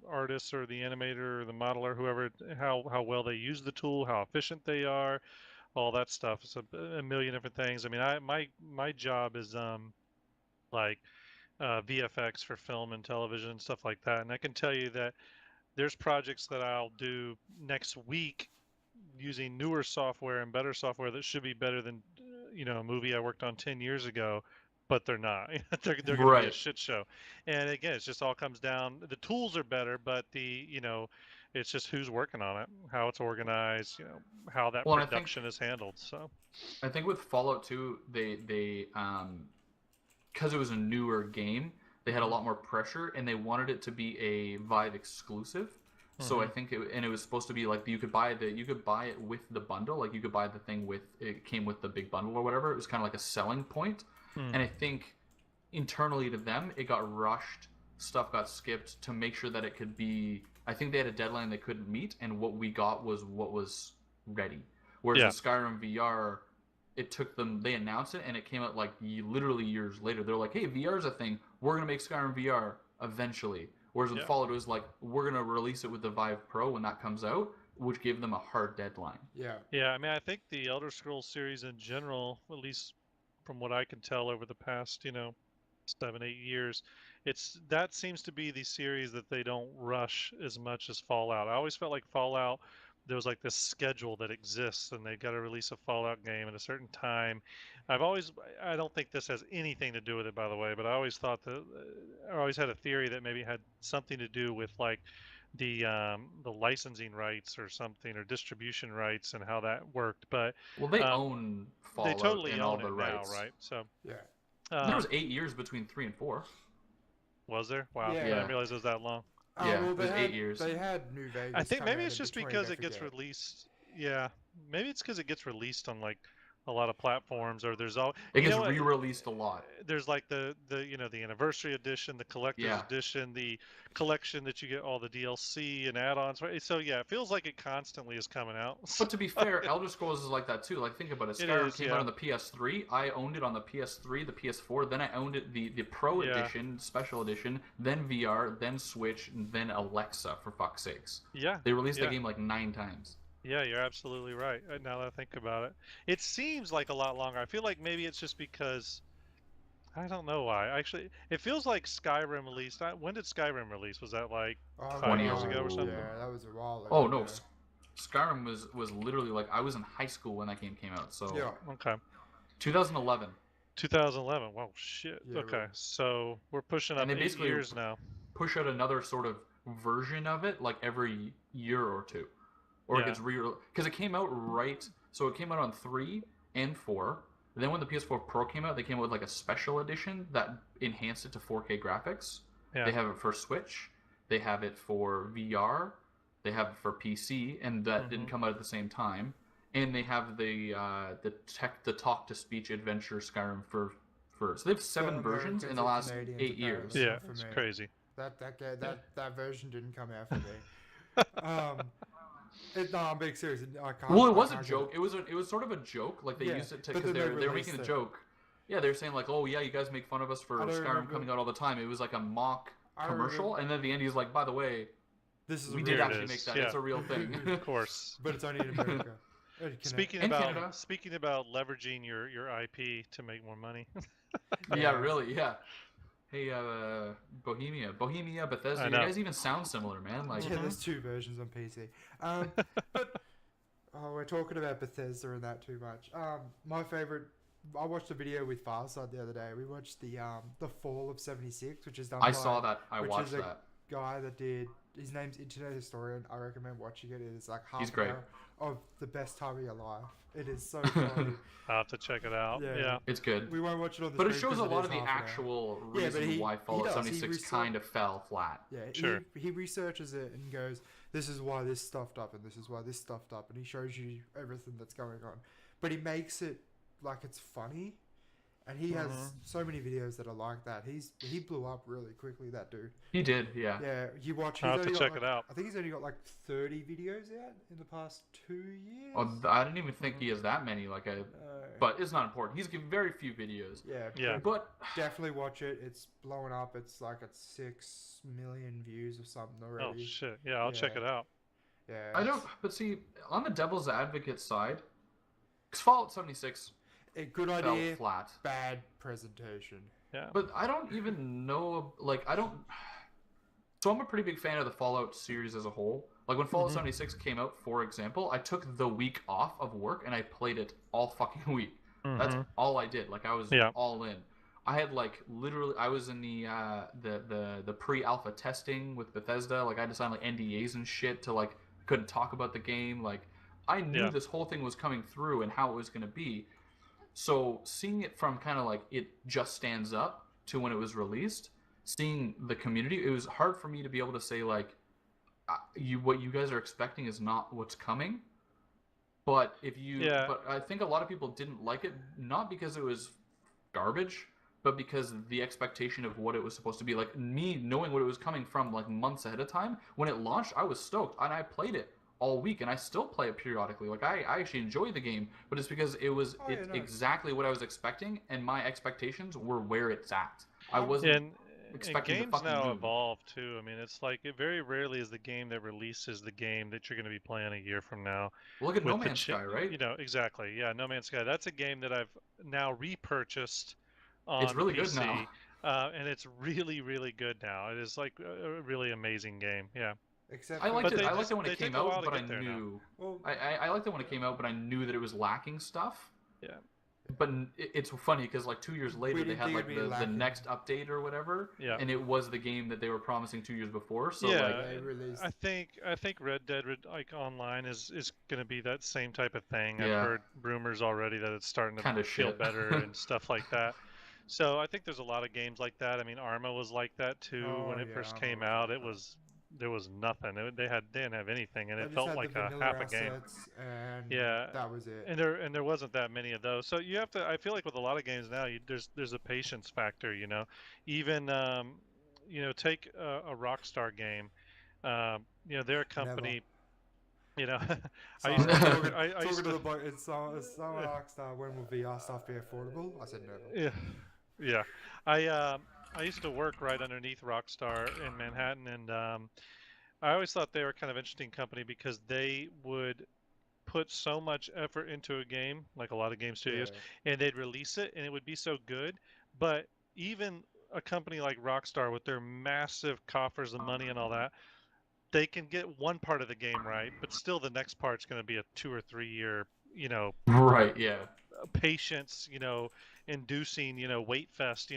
artist or the animator or the modeler, whoever, how well they use the tool, how efficient they are, all that stuff. It's a million different things. I mean, my job is VFX for film and television and stuff like that, and I can tell you that there's projects that I'll do next week using newer software and better software that should be better than a movie I worked on 10 years ago. But they're not. they're going to be a shit show. And again, it just all comes down. The tools are better, but it's just who's working on it, how it's organized, how that production is handled. So, I think with Fallout 2, they because it was a newer game, they had a lot more pressure, and they wanted it to be a Vive exclusive. Mm-hmm. So I think it was supposed to be like you could buy it with the bundle, like you could buy the thing with it came with the big bundle or whatever. It was kind of like a selling point. And I think internally to them, it got rushed. Stuff got skipped to make sure that it could be. I think they had a deadline they couldn't meet, and what we got was what was ready. Whereas in Skyrim VR, it took them. They announced it, and it came out like literally years later. They're like, "Hey, VR is a thing. We're gonna make Skyrim VR eventually." Whereas with Fallout, it was like, "We're gonna release it with the Vive Pro when that comes out," which gave them a hard deadline. Yeah. Yeah, I mean, I think the Elder Scrolls series in general, at least from what I can tell over the past, 7-8 years, that seems to be the series that they don't rush as much as Fallout. I always felt like Fallout, there was like this schedule that exists, and they've got to release a Fallout game at a certain time. I don't think this has anything to do with it, by the way, but I always thought I always had a theory that maybe it had something to do with like the licensing rights or something, or distribution rights, and how that worked. But they own Fallout. They totally and own all the it rights now, right? So there was 8 years between 3 and 4. Was there? Wow, Yeah. I didn't realize it was that long. It was 8 years. They had New Vegas. I think maybe it's just between, because it gets released. Yeah, maybe it's because it gets released on like a lot of platforms, or there's all it gets re-released a lot. There's like the anniversary edition, the collector's edition, the collection that you get all the DLC and add-ons. Right? So yeah, it feels like it constantly is coming out. But to be fair, Elder Scrolls is like that too. Like think about it. Skyrim came out on the PS3. I owned it on the PS3, the PS4. Then I owned it the Pro edition, Special Edition. Then VR, then Switch, and then Alexa. For fuck's sakes. Yeah. They released the game like 9 times. Yeah, you're absolutely right. Now that I think about it, it seems like a lot longer. I feel like maybe it's just because I don't know why. Actually, it feels like Skyrim released. When did Skyrim release? Was that like 5 years ago or something? Yeah, that was a while ago. Oh no, Skyrim was literally like I was in high school when that game came out. So okay, 2011. 2011. Wow, shit. Yeah, okay, right. So we're pushing up 8 years now. Push out another sort of version of it like every year or two. Or it gets because it came out so it came out on 3 and 4. Then when the PS4 Pro came out, they came out with like a special edition that enhanced it to 4K graphics. Yeah. They have it for Switch. They have it for VR. They have it for PC, and that didn't come out at the same time. And they have the talk-to-speech adventure Skyrim for so they have 7 versions in the last 8 years. Yeah, it's crazy. That version didn't come out for me. No, I'm being serious. It was a joke. It was sort of a joke. Like they used it to because they were making a joke. Yeah, they were saying like, "Oh yeah, you guys make fun of us for Skyrim coming out all the time." It was like a mock commercial, and then at the end he's like, "By the way, we did actually make that. It's a real thing." Of course, but it's only in America. Speaking about leveraging your IP to make more money. Yeah, really, yeah. Hey, Bohemia, Bethesda. I You know. guys even sound similar, man. Like, Yeah, there's 2 versions on PC. But we're talking about Bethesda and that too much. My favorite. I watched a video with Farside the other day. We watched the Fall of 76, which is done I by, saw that. I which watched is a that. guy that did. His name's Internet Historian. I recommend watching it. It's like half He's an great. hour of the best time of your life. It is so funny. I'll have to check it out. Yeah. It's good. We won't watch it on the But it stream shows a 'cause lot is of the half an hour. actual Yeah, but reason why Fallout does. 76 kind of fell flat. Yeah, Sure. he researches it and goes, this is why this stuffed up and this is why this stuffed up, and he shows you everything that's going on. But he makes it like it's funny, and he has so many videos that are like that. He blew up really quickly, that dude. He did, yeah. Yeah, you watch. I'll have to check it out. I think he's only got like 30 videos out in the past 2 years. Oh, I didn't even think he has that many. But it's not important. He's given very few videos. Yeah. But Definitely watch it. It's blowing up. It's like at 6 million views or something already. Oh shit! Yeah, I'll check it out. Yeah. I don't. But see, on the devil's advocate side, 'cause Fallout 76 A good fell idea, flat. bad presentation. Yeah. But I don't even know. I don't. So I'm a pretty big fan of the Fallout series as a whole. Like when Fallout 76 came out, for example, I took the week off of work and I played it all fucking week. That's all I did. Like I was all in. I had literally I was in the pre-alpha testing with Bethesda. Like I had to sign NDAs and shit to couldn't talk about the game. Like I knew this whole thing was coming through and how it was going to be. So seeing it from kind of it just stands up to when it was released, seeing the community, it was hard for me to be able to say what you guys are expecting is not what's coming. But but I think a lot of people didn't like it, not because it was garbage, but because the expectation of what it was supposed to be. Like me knowing what it was coming from months ahead of time, when it launched, I was stoked and I played it all week and I still play it periodically. I actually enjoy the game, but it's because it was exactly what I was expecting, and my expectations were where it's at. I wasn't expecting games the fucking now moon. evolve too. I mean, it's it very rarely is the game that releases the game that you're going to be playing a year from now. Look at No Man's Sky, right? Exactly. Yeah, No Man's Sky. That's a game that I've now repurchased on It's really PC, good now. and it's really, really good now. It is a really amazing game. Yeah. Except I liked it. I liked just- it when they it came take a while out, to but I get there now. knew. Well, I liked it when it came out, but I knew that it was lacking stuff. Yeah. But it's funny because 2 years later they didn't had think it'd be the lacking. next update or whatever, Yeah. and it was the game that they were promising 2 years before. So Yeah. they released. I think Red Dead Online is going to be that same type of thing. Yeah. I've heard rumors already that it's starting to Kinda feel shit. better and stuff like that. So I think there's a lot of games like that. I mean, Arma was like that too when it first Arma came was out. like It was there was nothing. They didn't have anything, and They it just felt had like the a vanilla half a game. assets, and Yeah. that was it. And there wasn't that many of those. So you have to. I feel like with a lot of games now, there's a patience factor. Even take a Rockstar game. They're a company. So I used to talking to to- the bloke, it's someone Rockstar, when will VR stuff be affordable? I said never. Yeah. I used to work right underneath Rockstar in Manhattan, and I always thought they were kind of interesting company because they would put so much effort into a game, like a lot of game studios, and they'd release it, and it would be so good. But even a company like Rockstar, with their massive coffers of money and all that, they can get one part of the game right, but still the next part's going to be a 2 or 3 year, right, yeah. patience, inducing, wait fest,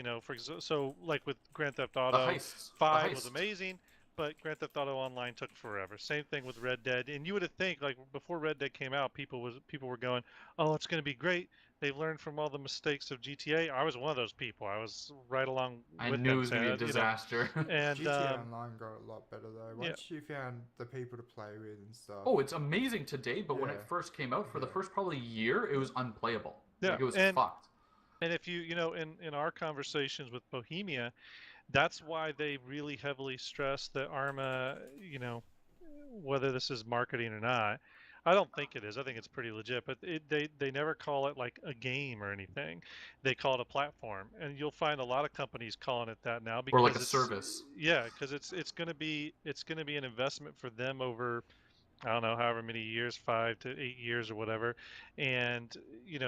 so like with Grand Theft The Auto heists. 5 the was heist. amazing, but Grand Theft Auto Online took forever. Same thing with Red Dead. And you would have think before Red Dead came out, people were going, "Oh, it's going to be great. They've learned from all the mistakes of GTA." I was one of those people. I was right along I with knew them, it was going to be a Ted, disaster. And GTA Online got a lot better though. Once you found the people to play with and stuff. Oh, it's amazing today, but when it first came out, for the first probably year, it was unplayable. Yeah, It was and- fucked. And if in our conversations with Bohemia, that's why they really heavily stress that Arma, whether this is marketing or not. I don't think it is. I think it's pretty legit, but they never call it like a game or anything. They call it a platform, and you'll find a lot of companies calling it that now because Or like a it's- service. Yeah, because it's going to be an investment for them over, I don't know, however many years, 5 to 8 years or whatever. And,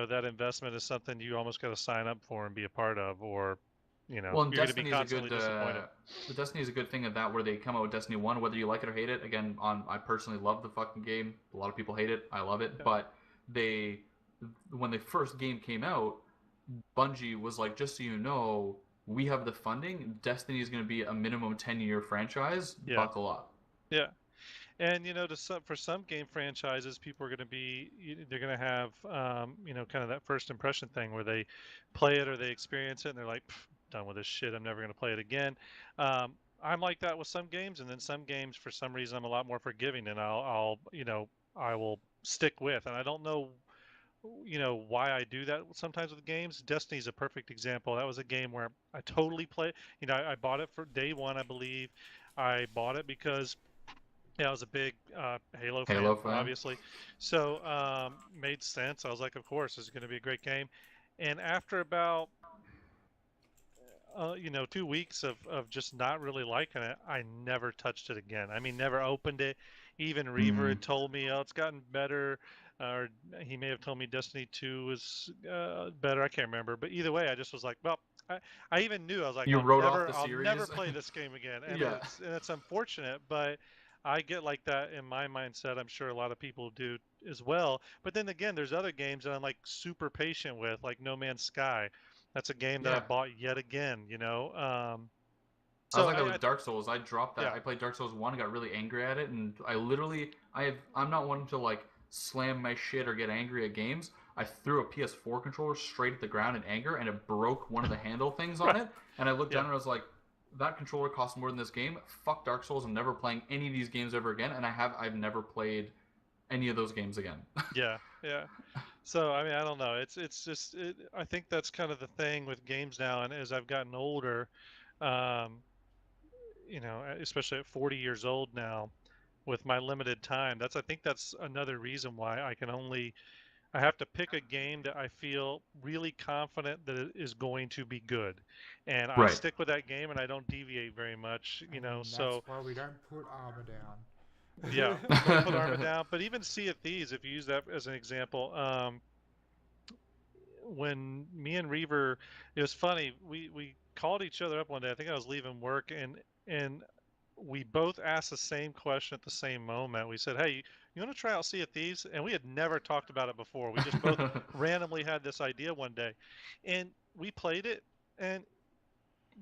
that investment is something you almost got to sign up for and be a part of, or, You know, Well, and you're going to be Destiny is a constantly good. disappointed. The Destiny is a good thing of that, where they come out with Destiny 1, whether you like it or hate it. Again, I personally love the fucking game. A lot of people hate it. I love it. Yeah. But when the first game came out, Bungie was like, just so you know, we have the funding. Destiny is going to be a minimum 10-year franchise. Yeah. Buckle up. Yeah. And for some game franchises, people are going to be, they're going to have, kind of that first impression thing where they play it or they experience it and they're like, done with this shit. I'm never going to play it again. I'm like that with some games, and then some games, for some reason, I'm a lot more forgiving, and I will stick with. And I don't know, why I do that sometimes with games. Destiny's a perfect example. That was a game where I totally played. I bought it for day one, I believe. I bought it because. Yeah, I was a big Halo fan, obviously. So made sense. I was like, of course, this is going to be a great game. And after about, 2 weeks of just not really liking it, I never touched it again. I mean, never opened it. Even Reaver had told me, oh, it's gotten better. Or he may have told me Destiny 2 was better. I can't remember. But either way, I just was like, well, I even knew. I was like, I'll never play this game again. And, it's unfortunate, but I get like that in my mindset. I'm sure a lot of people do as well. But then again, there's other games that I'm like super patient with, like No Man's Sky. That's a game that I bought yet again, So I was like that with Dark Souls. I dropped that. Yeah. I played Dark Souls 1, got really angry at it, and I'm not one to like slam my shit or get angry at games. I threw a PS4 controller straight at the ground in anger, and it broke one of the handle things on it. And I looked down and I was like, that controller costs more than this game. Fuck Dark Souls. I'm never playing any of these games ever again. And I've never played any of those games again. Yeah. So, I mean, I don't know. It's just, I think that's kind of the thing with games now. And as I've gotten older, especially at 40 years old now, with my limited time, I think that's another reason why I have to pick a game that I feel really confident that it is going to be good, and I stick with that game and I don't deviate very much, That's why we don't put Arma down. Yeah, don't put Arma down. But even Sea of Thieves, if you use that as an example, when me and Reaver, it was funny. We called each other up one day. I think I was leaving work, and we both asked the same question at the same moment. We said, hey, you want to try out Sea of Thieves? And we had never talked about it before. We just both randomly had this idea one day. And we played it, and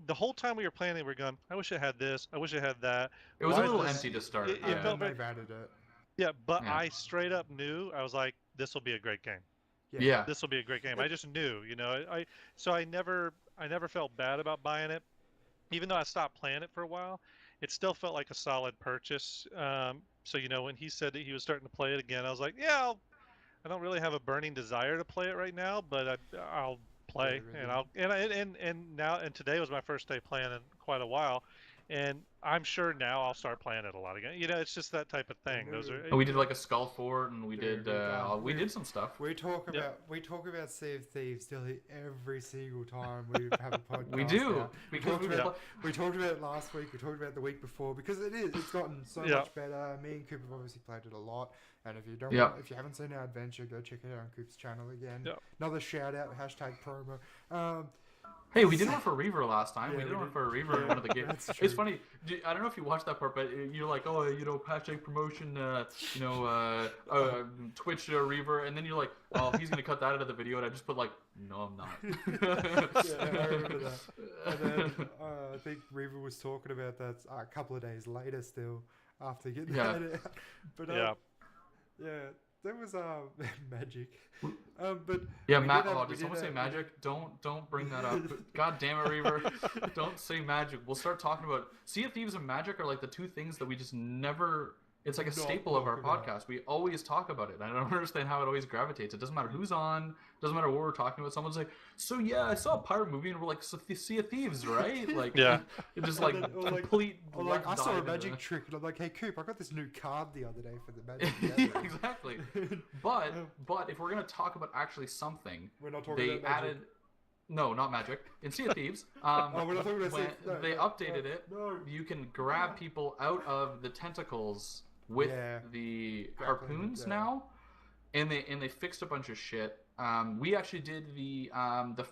the whole time we were playing it, we were going, I wish it had this. I wish it had that. It was a little empty to start. It felt they've added it. Yeah, but I straight up knew. I was like, this will be a great game. Yeah. This will be a great game. I just knew, So I never felt bad about buying it. Even though I stopped playing it for a while, it still felt like a solid purchase. So, when he said that he was starting to play it again, I was like, I don't really have a burning desire to play it right now, but I'll play. And today was my first day playing in quite a while. And I'm sure now I'll start playing it a lot again. It's just that type of thing. We did like a Skull Fort, and we did some stuff. We talk about Sea of Thieves nearly every single time we have a podcast. We do. We talked about it last week. We talked about it the week before because it's gotten so much better. Me and Coop have obviously played it a lot. And if you haven't seen our adventure, go check it out on Coop's channel again. Yep. Another shout out, #promo. Hey, we did one for Reaver last time. We did one for Reaver in one of the games. It's funny. I don't know if you watched that part, but you're like, oh, hashtag promotion, Twitch Reaver, and then you're like, oh, he's gonna cut that out of the video, and I just put like, no, I'm not. I remember that. And then I think Reaver was talking about that a couple of days later, still after getting that out. But there was magic. But did someone say magic? Don't bring that up. God damn it, Reaver. Don't say magic. We'll start talking about Sea of Thieves and magic are like the two things that we just never. It's like a staple of our podcast. We always talk about it. I don't understand how it always gravitates. It doesn't matter who's on. Doesn't matter what we're talking about. Someone's like, so yeah, I saw a pirate movie, and we're like, so Sea of Thieves, right? Like, it's just like complete. Like, I saw a magic trick, and I'm like, hey Coop, I got this new card the other day for the magic. Exactly. But if we're gonna talk about actually something, we're not talking about magic. Added. No, not magic. In Sea of Thieves, they updated it. No. You can grab people out of the tentacles with the harpoons now, and they fixed a bunch of shit. We actually did the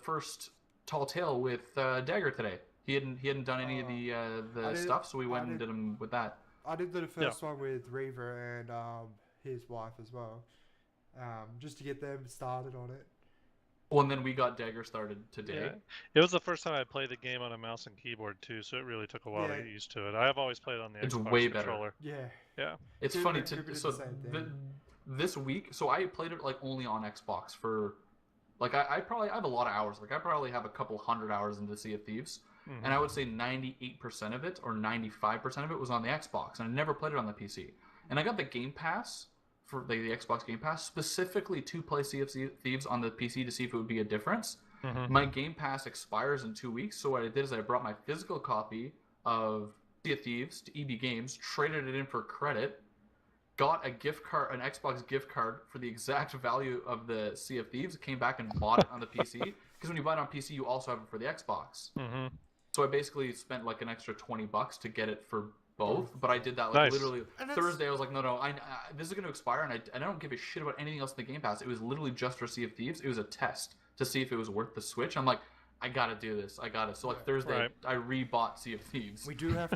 first tall tale with Dagger today. He hadn't done any of the stuff, so we went and did him with that. I did the first one with Reaver and his wife as well, just to get them started on it. Well, and then we got Dagger started today. Yeah. It was the first time I played the game on a mouse and keyboard too, so it really took a while to get used to it. I have always played on the Xbox way controller. Better. Yeah. It's funny this week. So I played it like only on Xbox for, like I have a lot of hours. Like I probably have a couple hundred hours into Sea of Thieves, and I would say 98% of it or 95% of it was on the Xbox, and I never played it on the PC. And I got the Game Pass for the Xbox Game Pass specifically to play Sea of Thieves on the PC to see if it would be a difference. My Game Pass expires in 2 weeks, so what I did is I brought my physical copy of Sea of Thieves to EB Games, traded it in for credit, got a gift card, an Xbox gift card for the exact value of the Sea of Thieves, came back and bought it on the PC, because when you buy it on PC, you also have it for the Xbox. So I basically spent like an extra $20 to get it for both, but I did that like literally Thursday. I was like, no, this is going to expire, and I don't give a shit about anything else in the Game Pass. It was literally just for Sea of Thieves. It was a test to see if it was worth the switch. I'm like, I gotta do this. I got it. So like Thursday, I rebought Sea of Thieves. We have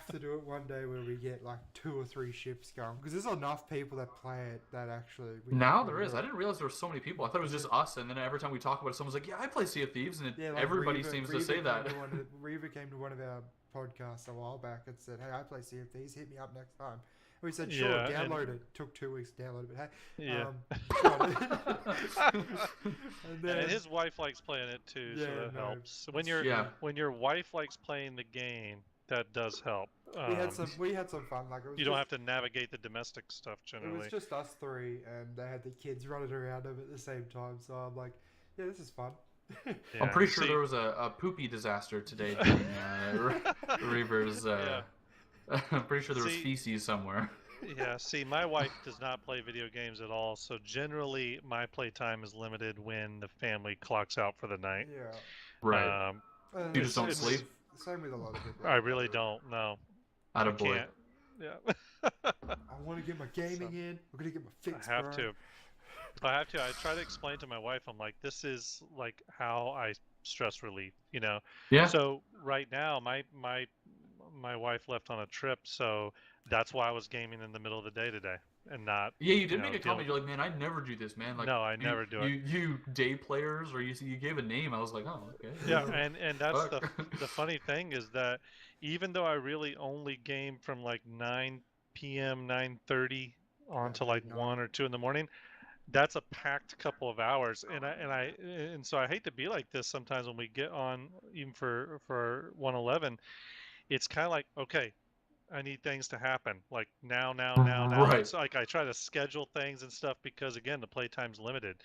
to do it one day where we get like 2 or 3 ships going, because there's enough people that play it that actually. Now there is. I didn't realize there were so many people. I thought it was just us, and then every time we talk about it, someone's like, "Yeah, I play Sea of Thieves," and everybody seems to say that. Reaver came to one of our podcasts a while back and said, "Hey, I play Sea of Thieves. Hit me up next time." And we said, "Sure, download it." Took 2 weeks to download it, but hey, and his wife likes playing it too, so that helps. When your wife likes playing the game, that does help. We had some fun. Like you don't have to navigate the domestic stuff generally. It was just us 3, and they had the kids running around them at the same time. So I'm like, yeah, this is fun. I'm pretty sure there was a poopy disaster today during Reaver's. I'm pretty sure there was feces somewhere. Yeah, see, my wife does not play video games at all, so generally my playtime is limited when the family clocks out for the night. Yeah. Right. You just don't sleep? Same with a lot of people. I really don't, no. Out of boy. Yeah. I want to get my gaming in. I'm going to get my fix. I have to. I try to explain to my wife, I'm like, this is like how I stress relief, you know? Yeah. So right now, my wife left on a trip, so that's why I was gaming in the middle of the day today and not. Yeah, you did make a comment. You're like, man, I never do this, man. Like, no, I never do it. You day players, or you gave a name. I was like, oh, okay. Yeah, and that's the funny thing is that even though I really only game from like 9 p.m., 9:30 on to like 1 or 2 in the morning, that's a packed couple of hours, and so I hate to be like this sometimes when we get on, even for 111. It's kind of like, okay, I need things to happen like now. Right. It's like I try to schedule things and stuff because again, the playtime's limited.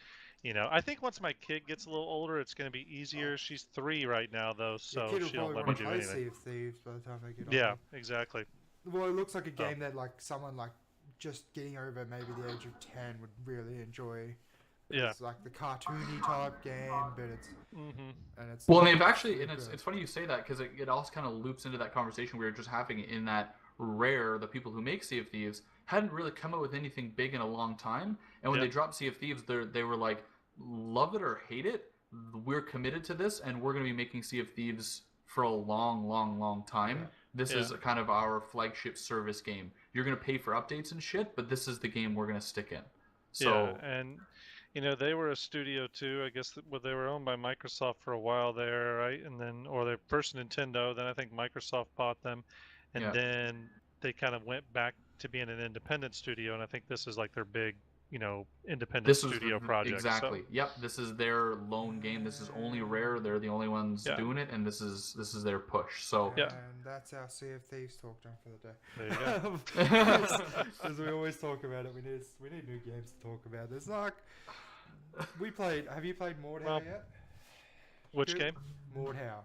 You know, I think once my kid gets a little older, it's going to be easier. She's 3 right now though, so she don't let me do anything. Sea of Thieves by the time they get older. Yeah, exactly. Well, it looks like a game that like someone like just getting over maybe the age of 10 would really enjoy. It's like the cartoony type game, but it's and it's well. They've actually, and it's funny you say that because it also kind of loops into that conversation we were just having. In that Rare, the people who make Sea of Thieves, hadn't really come out with anything big in a long time, and when they dropped Sea of Thieves, they were like, love it or hate it, we're committed to this, and we're going to be making Sea of Thieves for a long time. Yeah. This is kind of our flagship service game. You're going to pay for updates and shit, but this is the game we're going to stick in. So and. You know, they were a studio too. I guess they were owned by Microsoft for a while there, right? And then, or they first Nintendo. Then I think Microsoft bought them, and then they kind of went back to being an independent studio. And I think this is like their big, you know, independent studio project. Exactly. So. Yep. This is their lone game. This is only Rare. They're the only ones doing it, and this is their push. So and that's our Sea of Thieves talk done for the day. There you go. As we always talk about it, we need new games to talk about. There's like. Have you played Mordhau yet? Which game? Mordhau.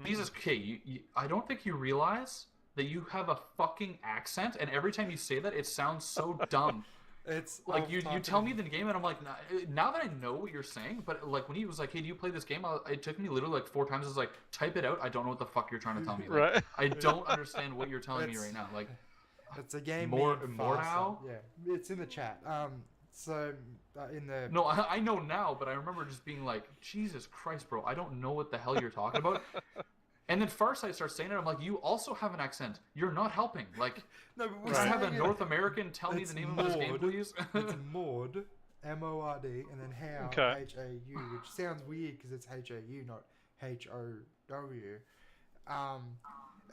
Jesus, okay, I don't think you realize that you have a fucking accent, and every time you say that, it sounds so dumb. It's like you tell me the game, and I'm like, now that I know what you're saying, but like when he was like, hey, do you play this game? It took me literally like 4 times. I was like, type it out. I don't know what the fuck you're trying to tell me. Like, right. I don't understand what you're telling me right now. Like, it's a game. Mordhau? Yeah, it's in the chat. So in the No, I know now, but I remember just being like, Jesus Christ, bro, I don't know what the hell you're talking about. And then Farsight starts saying it. I'm like, you also have an accent. You're not helping. Like, no, but just have a North American tell me the name of this game, please. It's Mord, MORD, and then how, Okay. HAU, which sounds weird because it's HAU, not HOW.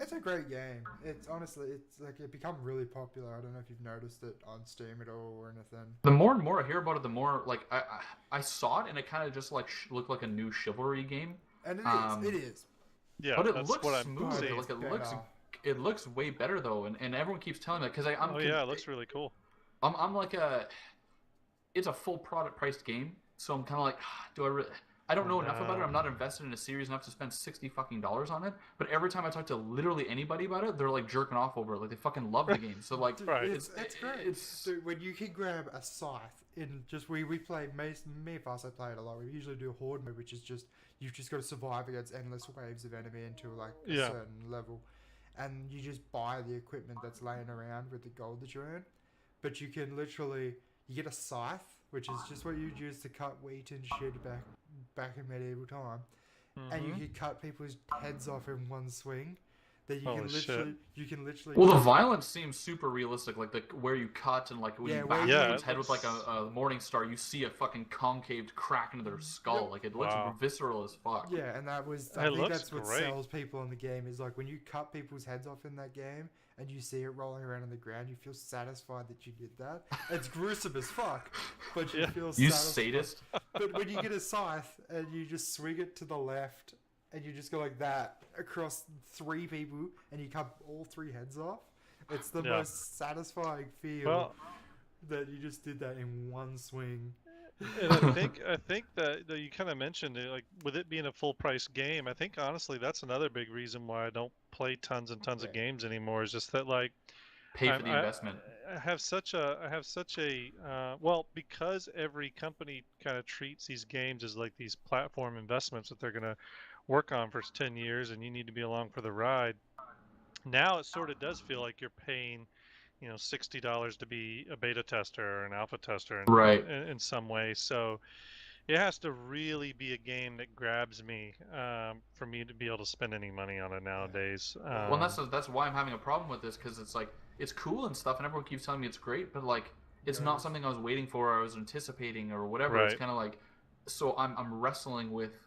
It's a great game. It's honestly, it's like it become really popular. I don't know if you've noticed it on Steam at all or anything. The more and more I hear about it, the more like I saw it and it kind of just like looked like a new chivalry game. And it is. Yeah, but it that's looks what I'm smooth. seeing. Like it looks way better though, and everyone keeps telling me because I'm. Oh yeah, it looks really cool. I'm like it's a full product priced game, so I'm kind of like, do I really? I don't know enough about it. I'm not invested in a series enough to spend $60 on it. But every time I talk to literally anybody about it, they're like jerking off over it. Like they fucking love the game. So like, Dude, right. it's great. Dude, when you can grab a scythe in just we play me and Farsight play it a lot. We usually do horde mode, which is just you've just got to survive against endless waves of enemy until like a certain level, and you just buy the equipment that's laying around with the gold that you earn. But you can literally you get a scythe, which is just what you'd use to cut wheat and shit back in medieval time, and you can cut people's heads off in one swing. That you can literally. Well, the violence seems super realistic, like where you cut and like when you bash someone's head with like a morning star, you see a fucking concaved crack into their skull. Like it looks visceral as fuck. Yeah, and I think that's what sells people in the game is like when you cut people's heads off in that game and you see it rolling around on the ground, you feel satisfied that you did that. It's gruesome as fuck, but you feel satisfied. You sadist. But when you get a scythe and you just swing it to the left and you just go like that across 3 people and you cut all 3 heads off, it's the most satisfying feel that you just did that in one swing. And I think that you kind of mentioned it, like with it being a full price game. I think honestly that's another big reason why I don't play tons and tons of games anymore. Is just that like pay for the investment. I have such a well, because every company kind of treats these games as like these platform investments that they're gonna work on for 10 years, and you need to be along for the ride. Now it sort of does feel like you're paying, $60 to be a beta tester or an alpha tester in some way. So it has to really be a game that grabs me for me to be able to spend any money on it nowadays. Well, that's why I'm having a problem with this, because it's like it's cool and stuff, and everyone keeps telling me it's great, but like it's not something I was waiting for, or I was anticipating, or whatever. Right. It's kind of like, so I'm wrestling with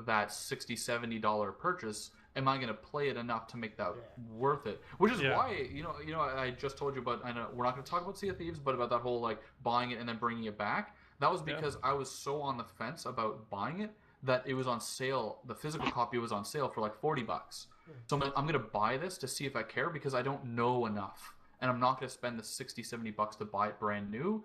that $60-$70 purchase. Am I going to play it enough to make that worth it? Which is why, I just told you about, I know we're not going to talk about Sea of Thieves, but about that whole like buying it and then bringing it back. That was because I was so on the fence about buying it that it was on sale. The physical copy was on sale for like $40. So I'm going to buy this to see if I care, because I don't know enough, and I'm not going to spend the $60-$70 to buy it brand new.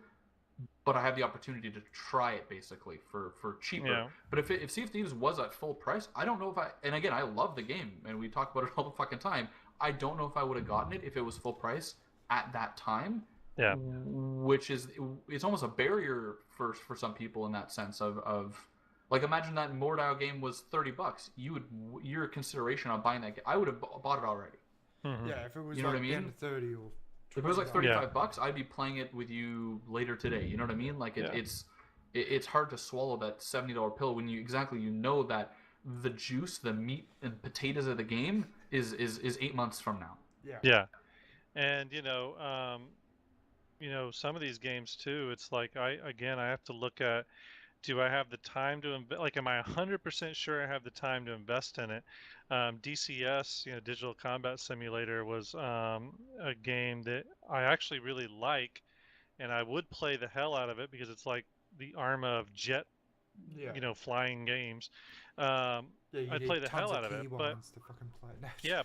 But I have the opportunity to try it basically for cheaper. Yeah. But if Sea of Thieves was at full price, I don't know if and again, I love the game and we talk about it all the fucking time. I don't know if I would have gotten it if it was full price at that time. Yeah. Which it's almost a barrier for some people in that sense of like, imagine that Mordau game was $30. Your consideration on buying that game, I would have bought it already. Mm-hmm. Yeah, if it was like 30 or if it was like $35, I'd be playing it with you later today. You know what I mean? Like it's hard to swallow that $70 pill when you know that the juice, the meat and potatoes of the game is 8 months from now. Yeah. Yeah. And some of these games too, it's like I have to look at, do I have the time to invest? Like, am I 100% sure I have the time to invest in it? DCS, Digital Combat Simulator, was a game that I actually really like, and I would play the hell out of it because it's like the Arma of jet, flying games. I'd play the hell out of it, but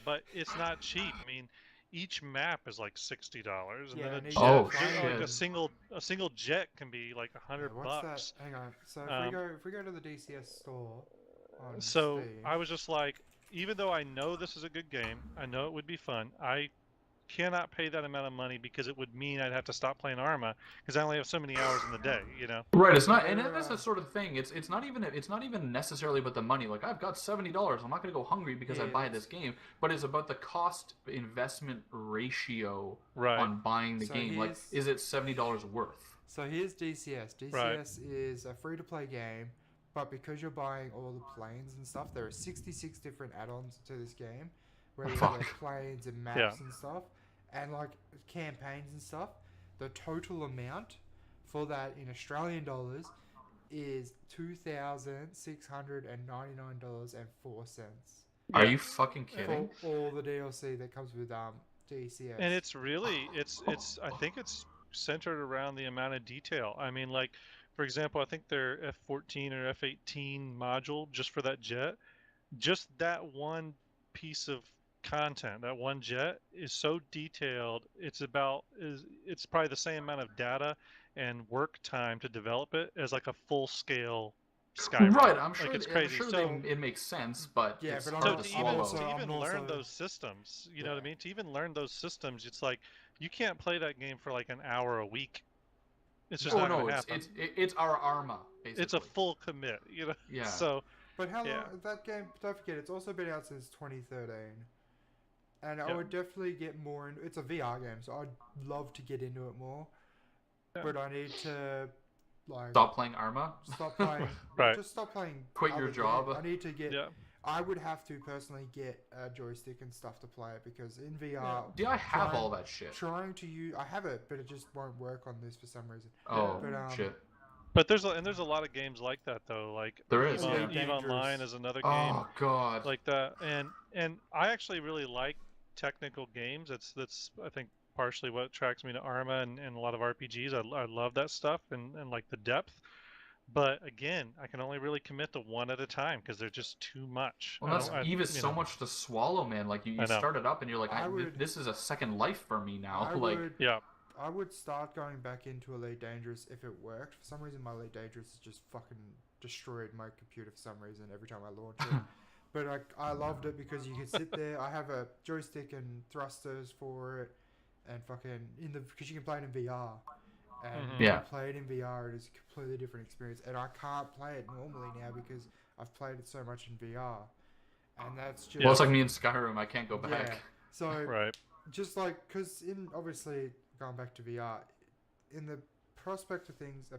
but it's not cheap. I mean, each map is like $60, and then a single jet can be like $100. That? Hang on. So if we go to the DCS store on Steam, I was just like, even though I know this is a good game, I know it would be fun, I cannot pay that amount of money because it would mean I'd have to stop playing Arma because I only have so many hours in the day, Right. It's not, and that's the sort of thing. It's not even necessarily about the money. Like, I've got $70. I'm not going to go hungry because I buy this game, but it's about the cost investment ratio on buying the game. Like, is it $70 worth? So here's DCS. DCS is a free-to-play game, but because you're buying all the planes and stuff, there are 66 different add-ons to this game, where you get planes and maps and stuff, and like campaigns and stuff. The total amount for that in Australian dollars is $2,699.04. Are you fucking kidding? For all the DLC that comes with DCS. And it's really I think it's centered around the amount of detail. I mean, like, for example, I think their F-14 or F-18 module just for that jet, just that one piece of content, that one jet is so detailed. It's probably the same amount of data and work time to develop it as like a full-scale Skyrim. Right, I'm sure, like, it's crazy. it makes sense, but yeah, it's but hard to swallow. learn those systems, you know what I mean? To even learn those systems, it's like you can't play that game for like an hour a week. It's just not going to happen. It's our Arma, basically. It's a full commit, you know? Yeah. So, but how long that game? Don't forget, it's also been out since 2013, and I would definitely get more into. It's a VR game, so I'd love to get into it more. Yeah. But I need to stop playing Arma. Stop playing. Right. Just stop playing. Quit your job. I need to get. Yeah. I would have to personally get a joystick and stuff to play it because in VR. Yeah. Do I have all that shit? Trying to use, I have it, but it just won't work on this for some reason. Oh shit. But there's a lot of games like that though. Like there is. EVE Online is another game. Oh god. Like that, and I actually really like technical games. That's I think partially what attracts me to Arma and a lot of RPGs. I love that stuff and like the depth. But again, I can only really commit to one at a time because they're just too much. Well, EVE is so much to swallow, man. Like you start it up and you're like, this is a second life for me now. I would start going back into Elite Dangerous if it worked. For some reason, my Elite Dangerous has just fucking destroyed my computer for some reason every time I launch it. But I loved it because you could sit there. I have a joystick and thrusters for it, and fucking because you can play it in VR. And when you play it in VR, it is a completely different experience. And I can't play it normally now because I've played it so much in VR. And that's just... Well, it's like me in Skyrim. I can't go back. Yeah. So, just like... Because obviously, going back to VR, in the perspective of things,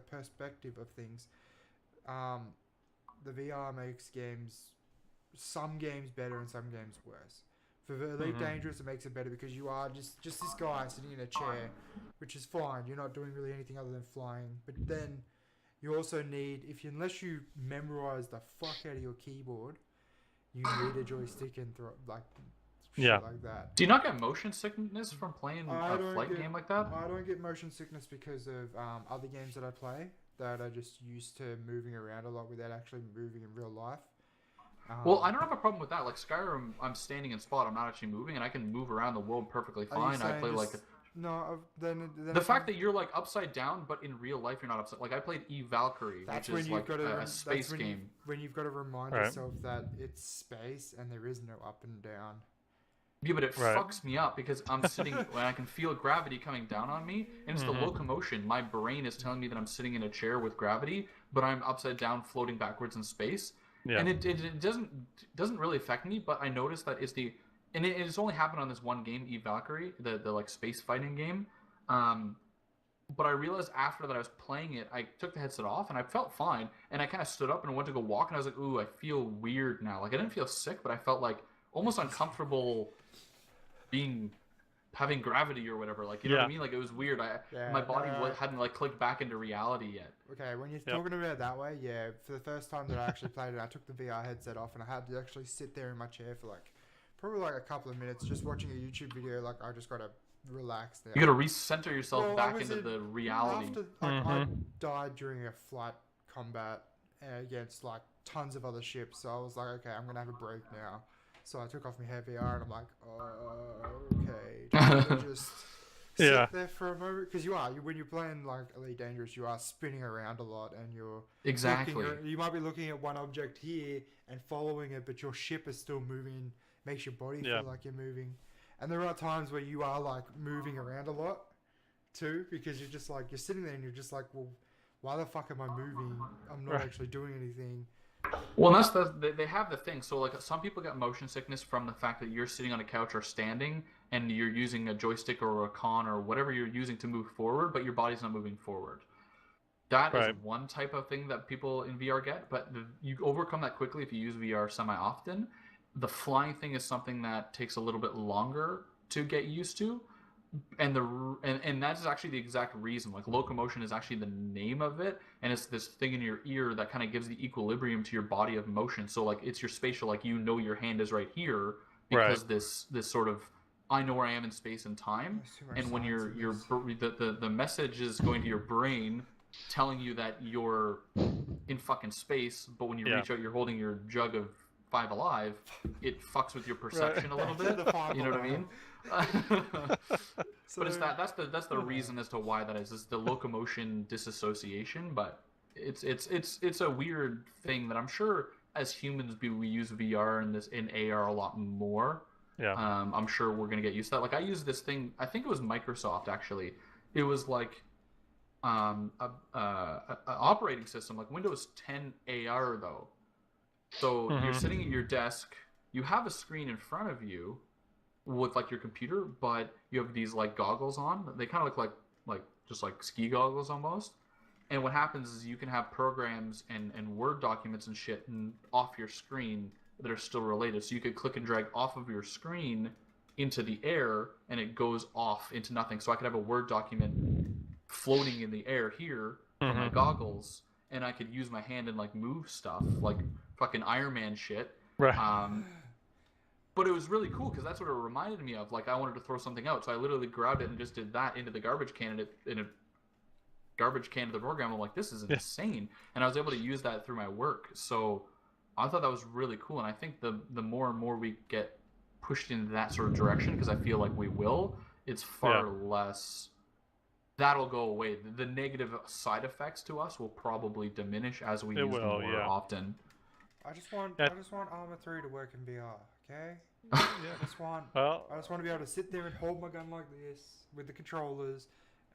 the VR makes some games better and some games worse. For Elite Dangerous, it makes it better because you are just this guy sitting in a chair, which is fine. You're not doing really anything other than flying. But then you also need, unless you memorize the fuck out of your keyboard, you need a joystick and shit like that. Do you not get motion sickness from playing a flight game like that? I don't get motion sickness because of other games that I play that are just used to moving around a lot without actually moving in real life. Well, I don't have a problem with that. Like Skyrim, I'm standing in spot. I'm not actually moving, and I can move around the world perfectly fine. I play the fact that you're like upside down, but in real life you're not upside. Like I played Eve Valkyrie, which is like a space game. When you've got to remind yourself that it's space and there is no up and down. Yeah, but it fucks me up because I'm sitting when I can feel gravity coming down on me, and it's the locomotion. My brain is telling me that I'm sitting in a chair with gravity, but I'm upside down, floating backwards in space. Yeah. And it doesn't really affect me, but I noticed that it's only happened on this one game, Eve Valkyrie, the like space fighting game. But I realized after that I was playing it, I took the headset off and I felt fine, and I kind of stood up and went to go walk, and I was like, ooh, I feel weird now. Like I didn't feel sick, but I felt like almost uncomfortable having gravity or whatever. Like you know what I mean? Like it was weird. My body hadn't like clicked back into reality yet. Okay, when you're talking about it that way, for the first time that I actually played it, I took the VR headset off and I had to actually sit there in my chair for probably a couple of minutes just watching a YouTube video. Like I just gotta relax there. You gotta recenter yourself back into the reality. I died during a flight combat against tons of other ships, so I was like, okay, I'm gonna have a break now. So I took off my VR and I'm like, okay, just sit there for a moment, because when you're playing Elite Dangerous, you are spinning around a lot, and you're you might be looking at one object here and following it, but your ship is still moving, makes your body feel like you're moving. And there are times where you are moving around a lot too, because you're just you're sitting there and you're just like, well, why the fuck am I moving? I'm not actually doing anything. Well, that's they have the thing. So some people get motion sickness from the fact that you're sitting on a couch or standing and you're using a joystick or a con or whatever you're using to move forward, but your body's not moving forward. That is one type of thing that people in VR get, but you overcome that quickly if you use VR semi-often. The flying thing is something that takes a little bit longer to get used to, and that is actually the exact reason. Like, locomotion is actually the name of it, and it's this thing in your ear that kind of gives the equilibrium to your body of motion. So like, it's your spatial, like, you know your hand is right here because this sort of, I know where I am in space and time, and when the message is going to your brain telling you that you're in fucking space, but when you reach out, you're holding your jug of Five Alive, it fucks with your perception a little bit. You know what I mean? But it's that's the reason as to why that is. It's the locomotion disassociation, but it's a weird thing that I'm sure as humans we use VR in AR a lot more. Yeah. I'm sure we're gonna get used to that. Like, I use this thing. I think it was Microsoft actually. It was like a operating system like Windows 10 AR though. So you're sitting at your desk, you have a screen in front of you with like your computer, but you have these like goggles on. They kind of look like just like ski goggles almost. And what happens is you can have programs and Word documents and shit off your screen that are still related. So you could click and drag off of your screen into the air and it goes off into nothing. So I could have a Word document floating in the air here from my goggles, and I could use my hand and like move stuff like fucking Iron Man shit. Right. But it was really cool because that's what it reminded me of. Like, I wanted to throw something out, so I literally grabbed it and just did that into the garbage can, and in a garbage can of the program. I'm like, this is insane, and I was able to use that through my work. So I thought that was really cool, and I think the more and more we get pushed into that sort of direction, because I feel like we will, it's far less. That'll go away. The negative side effects to us will probably diminish as we use them more often. I just want Arma 3 to work in VR, okay? I just want to be able to sit there and hold my gun like this with the controllers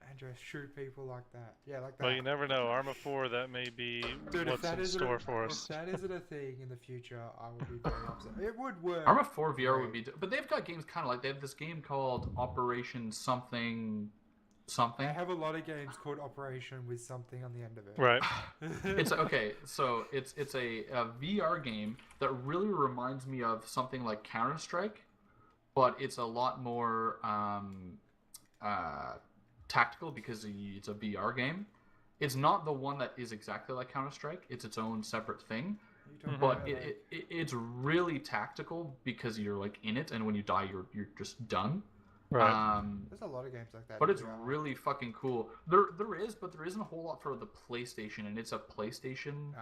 and just shoot people like that. Yeah, like that. Well, you never know. Arma 4, that may be what's in store for us. If that isn't a thing in the future, I would be very upset. It would work. Arma 4 VR would be... But they've got games kind of like... They have this game called Operation something. I have a lot of games called Operation with something on the end of it. Right. It's okay. So it's a VR game that really reminds me of something like Counter-Strike, but it's a lot more tactical because it's a VR game. It's not the one that is exactly like Counter-Strike. It's its own separate thing. But it's really tactical because you're like in it, and when you die, you're just done. Right. There's a lot of games like that. But it's really fucking cool. There isn't a whole lot for the PlayStation, and it's a PlayStation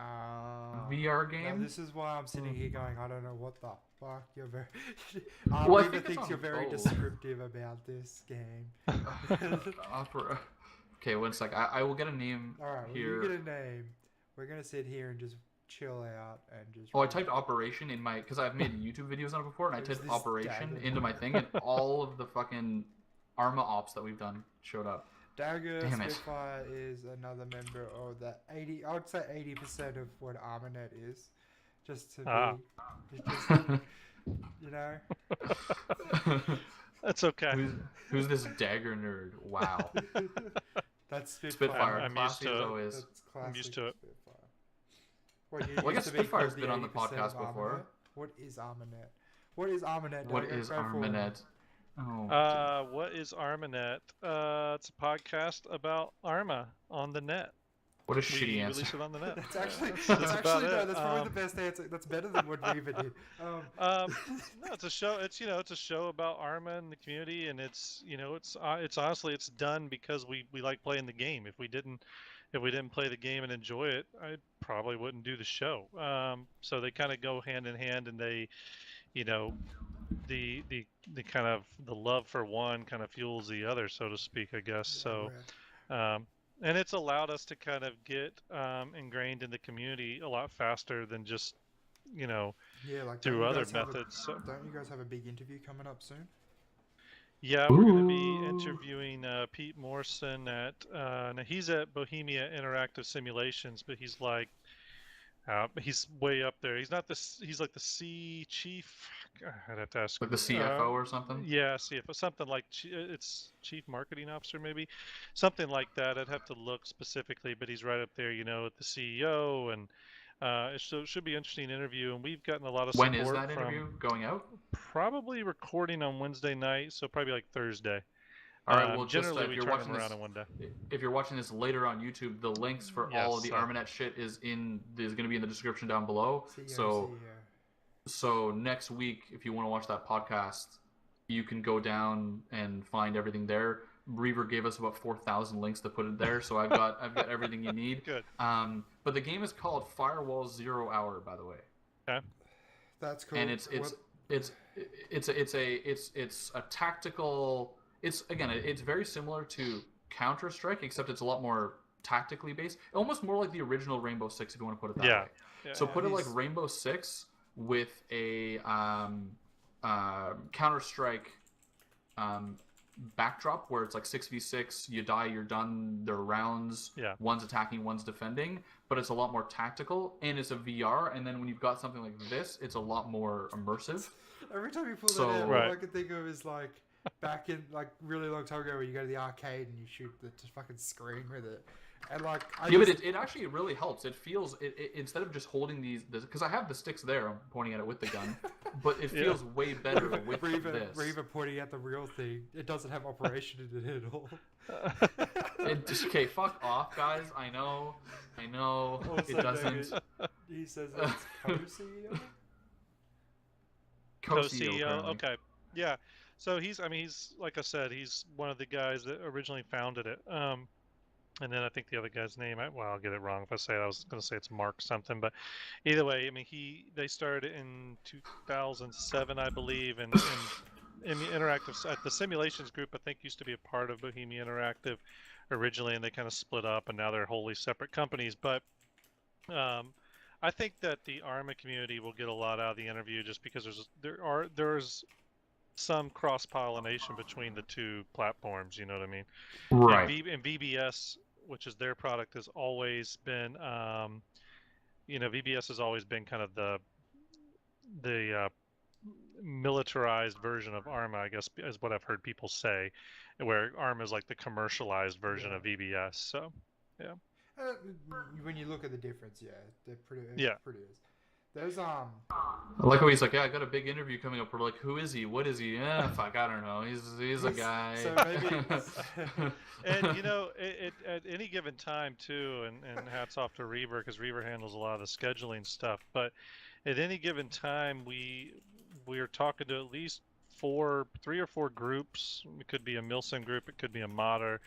VR game. This is why I'm sitting here going, I don't know what the fuck you're very. I think thinks you're very descriptive about this game. Okay, one sec. I will get a name. All right, here. When you get a name, we're gonna sit here and just chill out and just. I typed Operation in my, because I've made YouTube videos on it before, and I typed Operation into my thing, and all of the fucking Arma ops that we've done showed up. Dagger Spitfire is another member of that 80. I would say 80% of what ArmaNet is, just to be, you know. That's okay. Who's this Dagger nerd? Wow. That's Spitfire. I'm used to it. I'm used to it. Well, I guess Spitfire's been on the podcast before. What is ArmaNet? What is ArmaNet? What is ArmaNet? What is ArmaNet? It's a podcast about Arma on the net. What a shitty answer. Release it on the net. That's probably the best answer. That's better than what we even did. No, it's a show. It's a show about Arma and the community, and it's honestly it's done because we like playing the game. If we didn't play the game and enjoy it, I probably wouldn't do the show. So they kind of go hand in hand, and they, the kind of the love for one kind of fuels the other, so to speak, I guess. So, and it's allowed us to kind of get ingrained in the community a lot faster than just, through other methods. Don't you guys have a big interview coming up soon? Yeah, we're going to be interviewing Pete Morrison at. Now he's at Bohemia Interactive Simulations, but he's like He's way up there. He's not this. He's like the C chief. I'd have to ask. Like the CFO or something? Yeah, CFO. Something like it's chief marketing officer, maybe. Something like that. I'd have to look specifically, but he's right up there, with the CEO, and it should be an interesting interview. And we've gotten a lot of support. When is that interview going out? Probably recording on Wednesday night, so probably like Thursday. All right. Well, generally just we if you're turn watching them this, around in one day. if you're watching this later on YouTube, the links for all of the ArmaNet shit is going to be in the description down below. So next week, if you want to watch that podcast, you can go down and find everything there. Reaver gave us about 4,000 links to put it there, so I've got everything you need. Good. But the game is called Firewall 0 Hour, by the way. Okay. That's cool. And it's a tactical. It's very similar to Counter-Strike, except it's a lot more tactically based. Almost more like the original Rainbow Six, if you want to put it that way. Yeah. So put it like Rainbow Six with a Counter-Strike backdrop where it's like 6v6, you die, you're done, there are rounds, one's attacking, one's defending, but it's a lot more tactical, and it's a VR, and then when you've got something like this, it's a lot more immersive. Every time you pull that out, all I can think of is like back in like really long time ago where you go to the arcade and you shoot the fucking screen with it. And like, but it actually really helps. It feels it instead of just holding because I have the sticks there, I'm pointing at it with the gun, but it feels way better with this. Reaver pointing at the real thing. It doesn't have operation in it at all. Okay, fuck off, guys. I know. Also, it doesn't. He says it's co-CEO. Co-CEO. Okay. Yeah. So he's like I said, he's one of the guys that originally founded it. And then I think the other guy's name, I'll get it wrong if I say it. I was going to say it's Mark something, but either way, they started in 2007, I believe, and Interactive at the Simulations Group, I think, used to be a part of Bohemia Interactive originally, and they kind of split up, and now they're wholly separate companies. But I think that the ARMA community will get a lot out of the interview, just because there's some cross-pollination between the two platforms, you know what I mean? Right. And VBS, which is their product, has always been, VBS has always been kind of the militarized version of ARMA, I guess, is what I've heard people say, where ARMA is like the commercialized version of VBS. So, yeah. When you look at the difference, they're pretty. Pretty is. There's I like how he's like, I got a big interview coming up. We're like, who is he? What is he? Fuck, I don't know. He's a guy. So maybe. And at any given time too, and hats off to Reaver, because Reaver handles a lot of the scheduling stuff. But at any given time, we are talking to at least 3 or 4 groups. It could be a Milsim group, it could be a modder,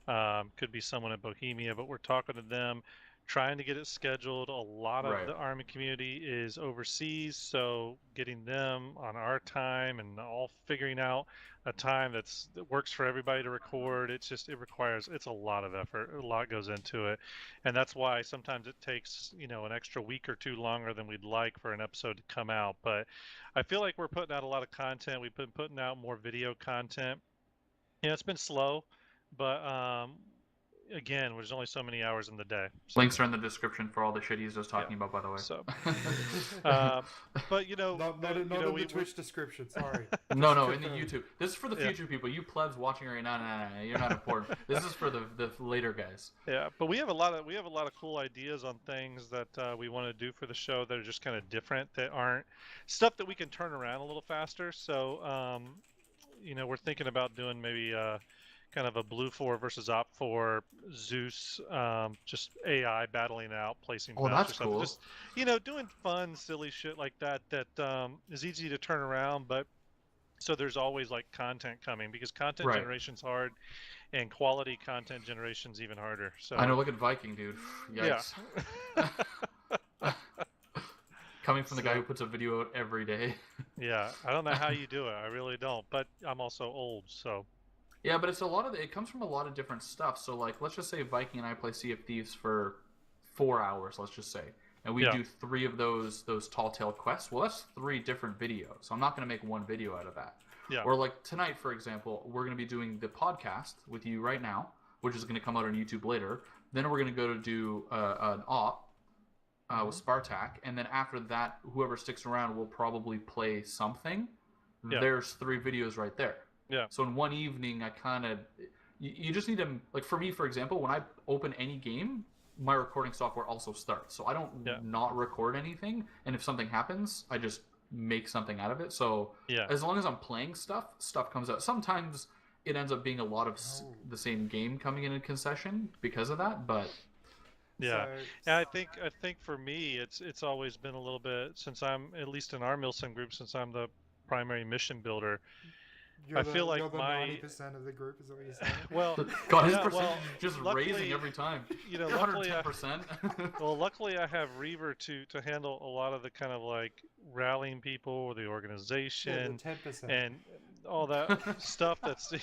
could be someone at Bohemia, but we're talking to them, trying to get it scheduled. A lot of the ARMA community is overseas, so getting them on our time and all figuring out a time that works for everybody to record, it's a lot of effort. A lot goes into it, and that's why sometimes it takes an extra week or 2 longer than we'd like for an episode to come out. But I feel like we're putting out a lot of content. We've been putting out more video content. It's been slow, but again, there's only so many hours in the day. So. Links are in the description for all the shit he's just talking about, by the way. So, but not in the Twitch description. Sorry. No, in the YouTube. This is for the future people. You plebs watching right now, no, you're not important. This is for the later guys. Yeah, but we have a lot of cool ideas on things that we want to do for the show that are just kind of different, that aren't stuff that we can turn around a little faster. So, we're thinking about doing maybe. Kind of a Blue 4 versus Op4 Zeus, just AI battling out, placing bets that's or something. cool. Just doing fun, silly shit like that is easy to turn around, but so there's always like content coming, because content generation's hard, and quality content generation's even harder. So I know. Look at Viking, dude. Yikes. Yeah. Coming from the guy who puts a video out every day. Yeah, I don't know how you do it. I really don't. But I'm also old, so. Yeah, but it comes from a lot of different stuff. So, like, let's just say Viking and I play Sea of Thieves for 4 hours, let's just say. And we do 3 of those Tall Tale quests. Well, that's 3 different videos. So I'm not going to make one video out of that. Yeah. Or, like, tonight, for example, we're going to be doing the podcast with you right now, which is going to come out on YouTube later. Then we're going to go to do an op. with Spartak, and then after that, whoever sticks around will probably play something. Yeah. There's 3 videos right there. Yeah. So in one evening, I kind of, you just need to, like for me, for example, when I open any game, my recording software also starts. So I don't not record anything, and if something happens, I just make something out of it. So as long as I'm playing stuff comes out. Sometimes it ends up being a lot of the same game coming in a concession because of that, but yeah. And I think for me it's always been a little bit, since I'm at least in our Milsim group, since I'm the primary mission builder, I feel like you're the my 90% of the group is what you're saying. well, God, his percentage is just raising every time. You know, luckily 110%. Well, luckily I have Reaver to handle a lot of the kind of like rallying people or the organization, the 10%. and all that stuff that's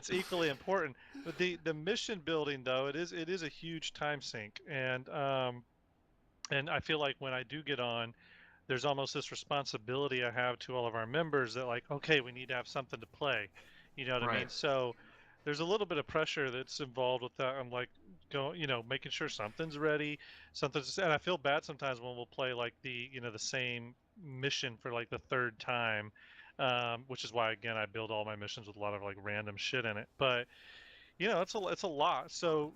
equally important. But the mission building, though, it is a huge time sink, and I feel like when I do get on, there's almost this responsibility I have to all of our members that, like, okay, we need to have something to play, you know what I mean? So there's a little bit of pressure that's involved with that. I'm like, making sure something's ready, and I feel bad sometimes when we'll play like the same mission for like the 3rd time, which is why, again, I build all my missions with a lot of like random shit in it. But it's a lot. So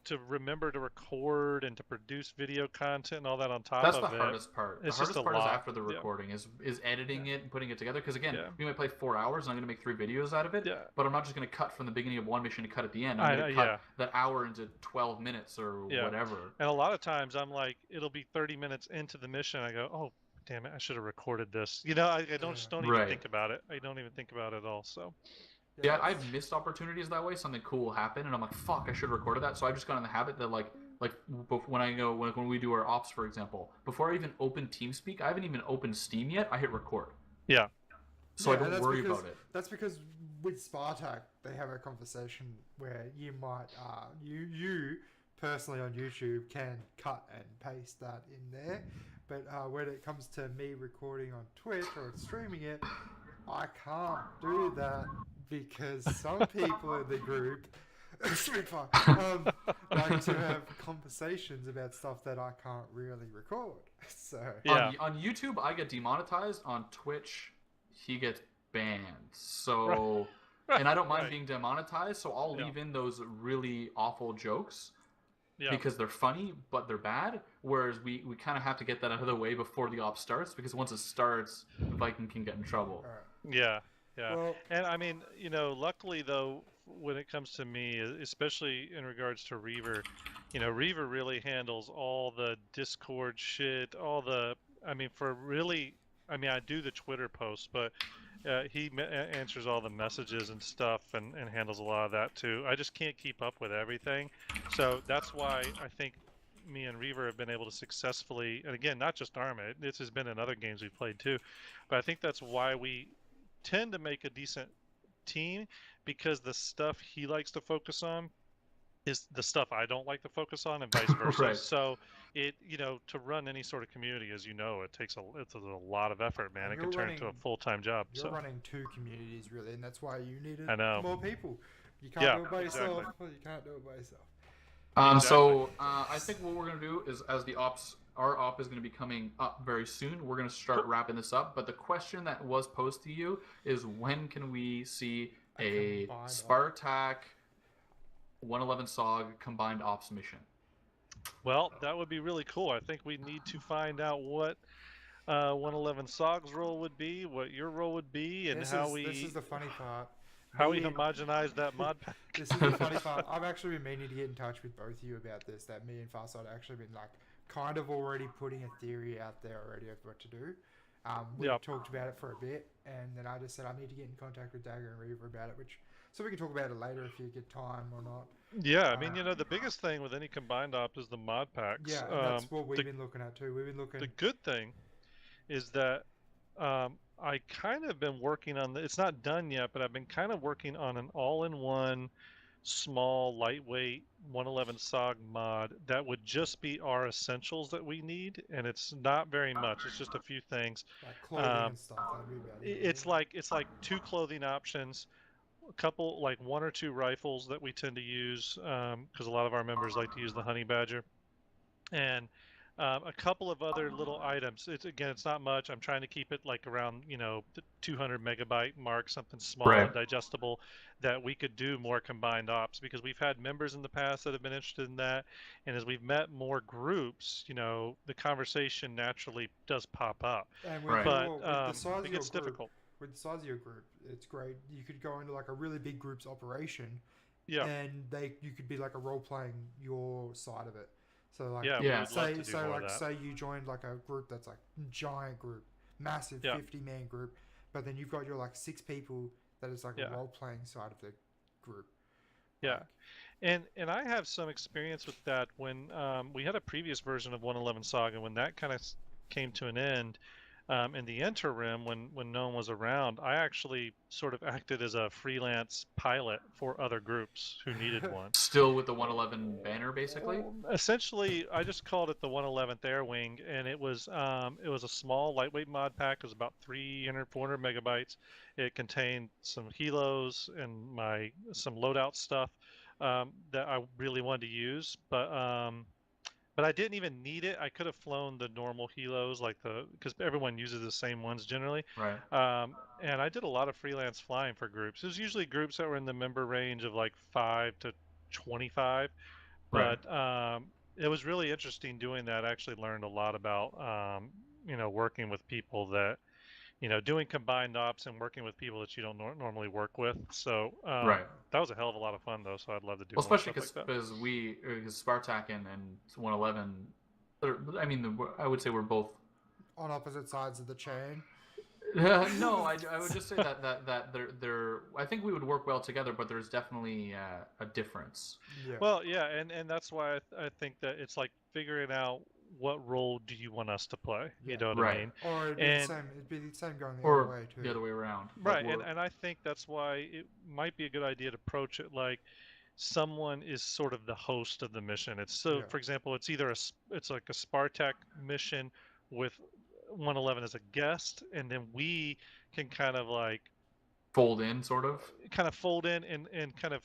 to remember to record and to produce video content and all that on top of it. That's the hardest part. The hardest part is after the recording, is editing it and putting it together. Because again, we might play 4 hours and I'm going to make 3 videos out of it. But I'm not just going to cut from the beginning of one mission to cut at the end. I'm going to cut that hour into 12 minutes or whatever. And a lot of times I'm like, it'll be 30 minutes into the mission. I go, oh, damn it, I should have recorded this. I don't even think about it. I don't even think about it at all. So. Yeah, I've missed opportunities that way. Something cool will happen, and I'm like, "Fuck, I should have recorded that." So I just got in the habit that, like when we do our ops, for example, before I even open TeamSpeak, I haven't even opened Steam yet. I hit record. Yeah. So I don't worry about it. That's because with Spartak, they have a conversation where you might, you personally on YouTube can cut and paste that in there, but when it comes to me recording on Twitch or streaming it, I can't do that. Because some people in the group like to have conversations about stuff that I can't really record. So on YouTube, I get demonetized. On Twitch, he gets banned. So, and I don't mind being demonetized. So I'll leave in those really awful jokes because they're funny, but they're bad. Whereas we kind of have to get that out of the way before the op starts, because once it starts, the Viking can get in trouble. Yeah. Yeah, well, and I mean, luckily though, when it comes to me, especially in regards to Reaver, Reaver really handles all the Discord shit, I do the Twitter posts, but he answers all the messages and stuff and handles a lot of that too. I just can't keep up with everything. So that's why I think me and Reaver have been able to successfully, and again, not just ARMA, this has been in other games we've played too, but I think that's why we tend to make a decent team, because the stuff he likes to focus on is the stuff I don't like to focus on, and vice versa. So it, to run any sort of community, as it's a lot of effort, man. It can turn into a full-time job. You're running 2 communities really, and that's why you needed more people. You can't do it by yourself. Well, you can't do it by yourself. So I think what we're gonna do is, as our op is going to be coming up very soon, we're going to start wrapping this up. But the question that was posed to you is, when can we see a Spartak 111 SOG combined ops mission? Well, that would be really cool. I think we need to find out what 111 SOG's role would be, what your role would be, and this is the funny part. How we homogenize that mod pack. This is the funny part. I've actually been meaning to get in touch with both of you about this, that me and Farside have actually been like kind of already putting a theory out there already of what to do. We talked about it for a bit, and then I just said I need to get in contact with Dagger and Reaver about it, so we can talk about it later if you get time or not. Yeah, I mean, the biggest thing with any combined op is the mod packs. Yeah, and that's what we've been looking at too. We've been looking. The good thing is that I kind of been working on it's not done yet, but I've been kind of working on an all-in-one small, lightweight 111 SOG mod that would just be our essentials that we need, and it's not very much. It's just a few things. Like clothing and stuff. It's like 2 clothing options, a couple, like 1 or 2 rifles that we tend to use, because a lot of our members like to use the Honey Badger, and A couple of other little items. It's not much. I'm trying to keep it like around, the 200 megabyte mark, something small Right. and digestible, that we could do more combined ops, because we've had members in the past that have been interested in that. And as we've met more groups, the conversation naturally does pop up. And Right. with the size it of your gets group, difficult. with the size of your group, it's great. You could go into like a really big group's operation, Yeah. and you could be like a role playing your side of it. So like, Yeah, we would love to do more of that. say you joined like a group that's like giant group, massive 50-man group, but then you've got your like 6 people that is like a role playing side of the group. Yeah. And I have some experience with that when we had a previous version of 111 Saga, when that kind of came to an end. In the interim, when no one was around, I actually sort of acted as a freelance pilot for other groups who needed one. Still with the 111 banner, basically? Essentially, I just called it the 111th Air Wing, and it was a small, lightweight mod pack. It was about 400 megabytes. It contained some helos and some loadout stuff that I really wanted to use, but I didn't even need it. I could have flown the normal helos, because everyone uses the same ones generally. Right. And I did a lot of freelance flying for groups. It was usually groups that were in the member range of like 5 to 25. Right. But it was really interesting doing that. I actually learned a lot about, working with people that, doing combined ops and working with people that you don't normally work with. So that was a hell of a lot of fun, though. So I'd love to do more especially stuff like that. because Spartak and 111, I mean, I would say we're both on opposite sides of the chain. No, I would just say that they're I think we would work well together, but there's definitely a difference. Yeah. Well, yeah, and that's why I think that it's like figuring out what role do you want us to play. You know what I mean? Or it'd be the same going the Or other way too. the other way around. Right, and I think that's why it might be a good idea to approach it like someone is sort of the host of the mission. For example, it's either it's like a Spartak mission with 111 as a guest, and then we can kind of like fold in and kind of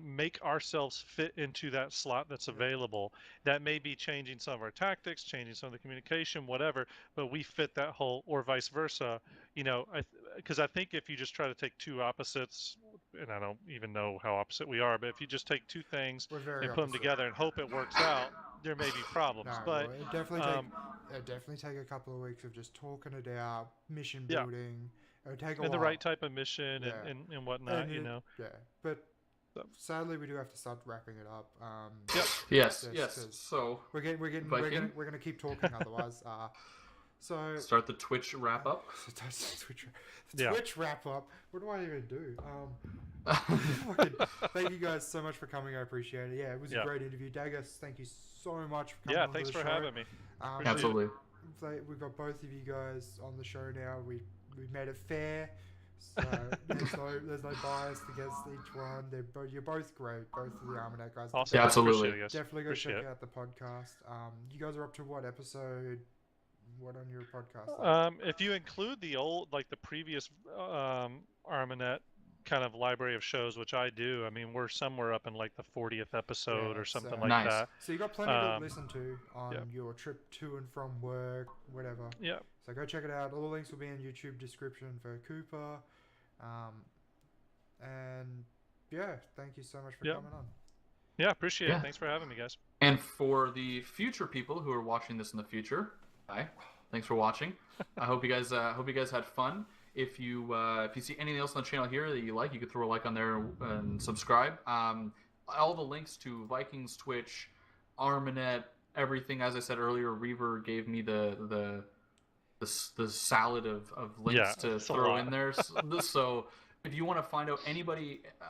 make ourselves fit into that slot that's available. That may be changing some of our tactics, changing some of the communication, whatever, but we fit that whole, or vice versa. Because I think if you just try to take two opposites, and I don't even know how opposite we are, but if you just take two things and put them together and hope it works out, there may be problems. But it definitely take a couple of weeks of just talking it out, mission building. It would take a while. The right type of mission and whatnot, Yeah, but sadly we do have to start wrapping it up. Yes. So we're gonna keep talking otherwise. So start the Twitch wrap up. Twitch wrap up. What do I even do? Thank you guys so much for coming. I appreciate it. Yeah, it was a great interview. Daggers, thank you so much for coming on thanks the for show. having me. Absolutely. We've got both of you guys on the show now. We've made it fair. So there's no bias against each one. You're both great, both of the ArmaNet guys. Awesome. Yeah, absolutely. Definitely go check out the podcast. You guys are up to what episode? What on your podcast? If you include the previous ArmaNet kind of library of shows, which I do, I mean, we're somewhere up in like the 40th episode or something like that. So you got plenty to listen to on your trip to and from work, whatever. Yeah. So go check it out. All the links will be in YouTube description for Cooper. And thank you so much for coming on. Yeah, appreciate it. Thanks for having me, guys. And for the future people who are watching this in the future, hi. Thanks for watching. I hope you guys had fun. If you see anything else on the channel here that you like, you could throw a like on there and subscribe. All the links to Vikings Twitch, ArmaNet, everything. As I said earlier, Reaver gave me the salad of links to throw in there. So if you want to find out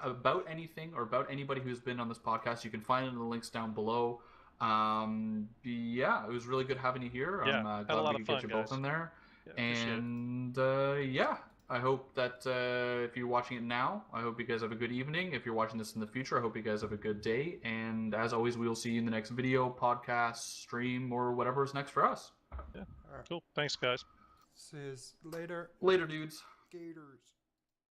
about anything or about anybody who's been on this podcast, you can find it in the links down below. It was really good having you here. I'm glad we could get you both in there. And I hope that if you're watching it now, I hope you guys have a good evening. If you're watching this in the future, I hope you guys have a good day. And as always, we will see you in the next video, podcast, stream, or whatever is next for us. Yeah. All right. Cool. Thanks, guys. See you later. Later, dudes. Gators.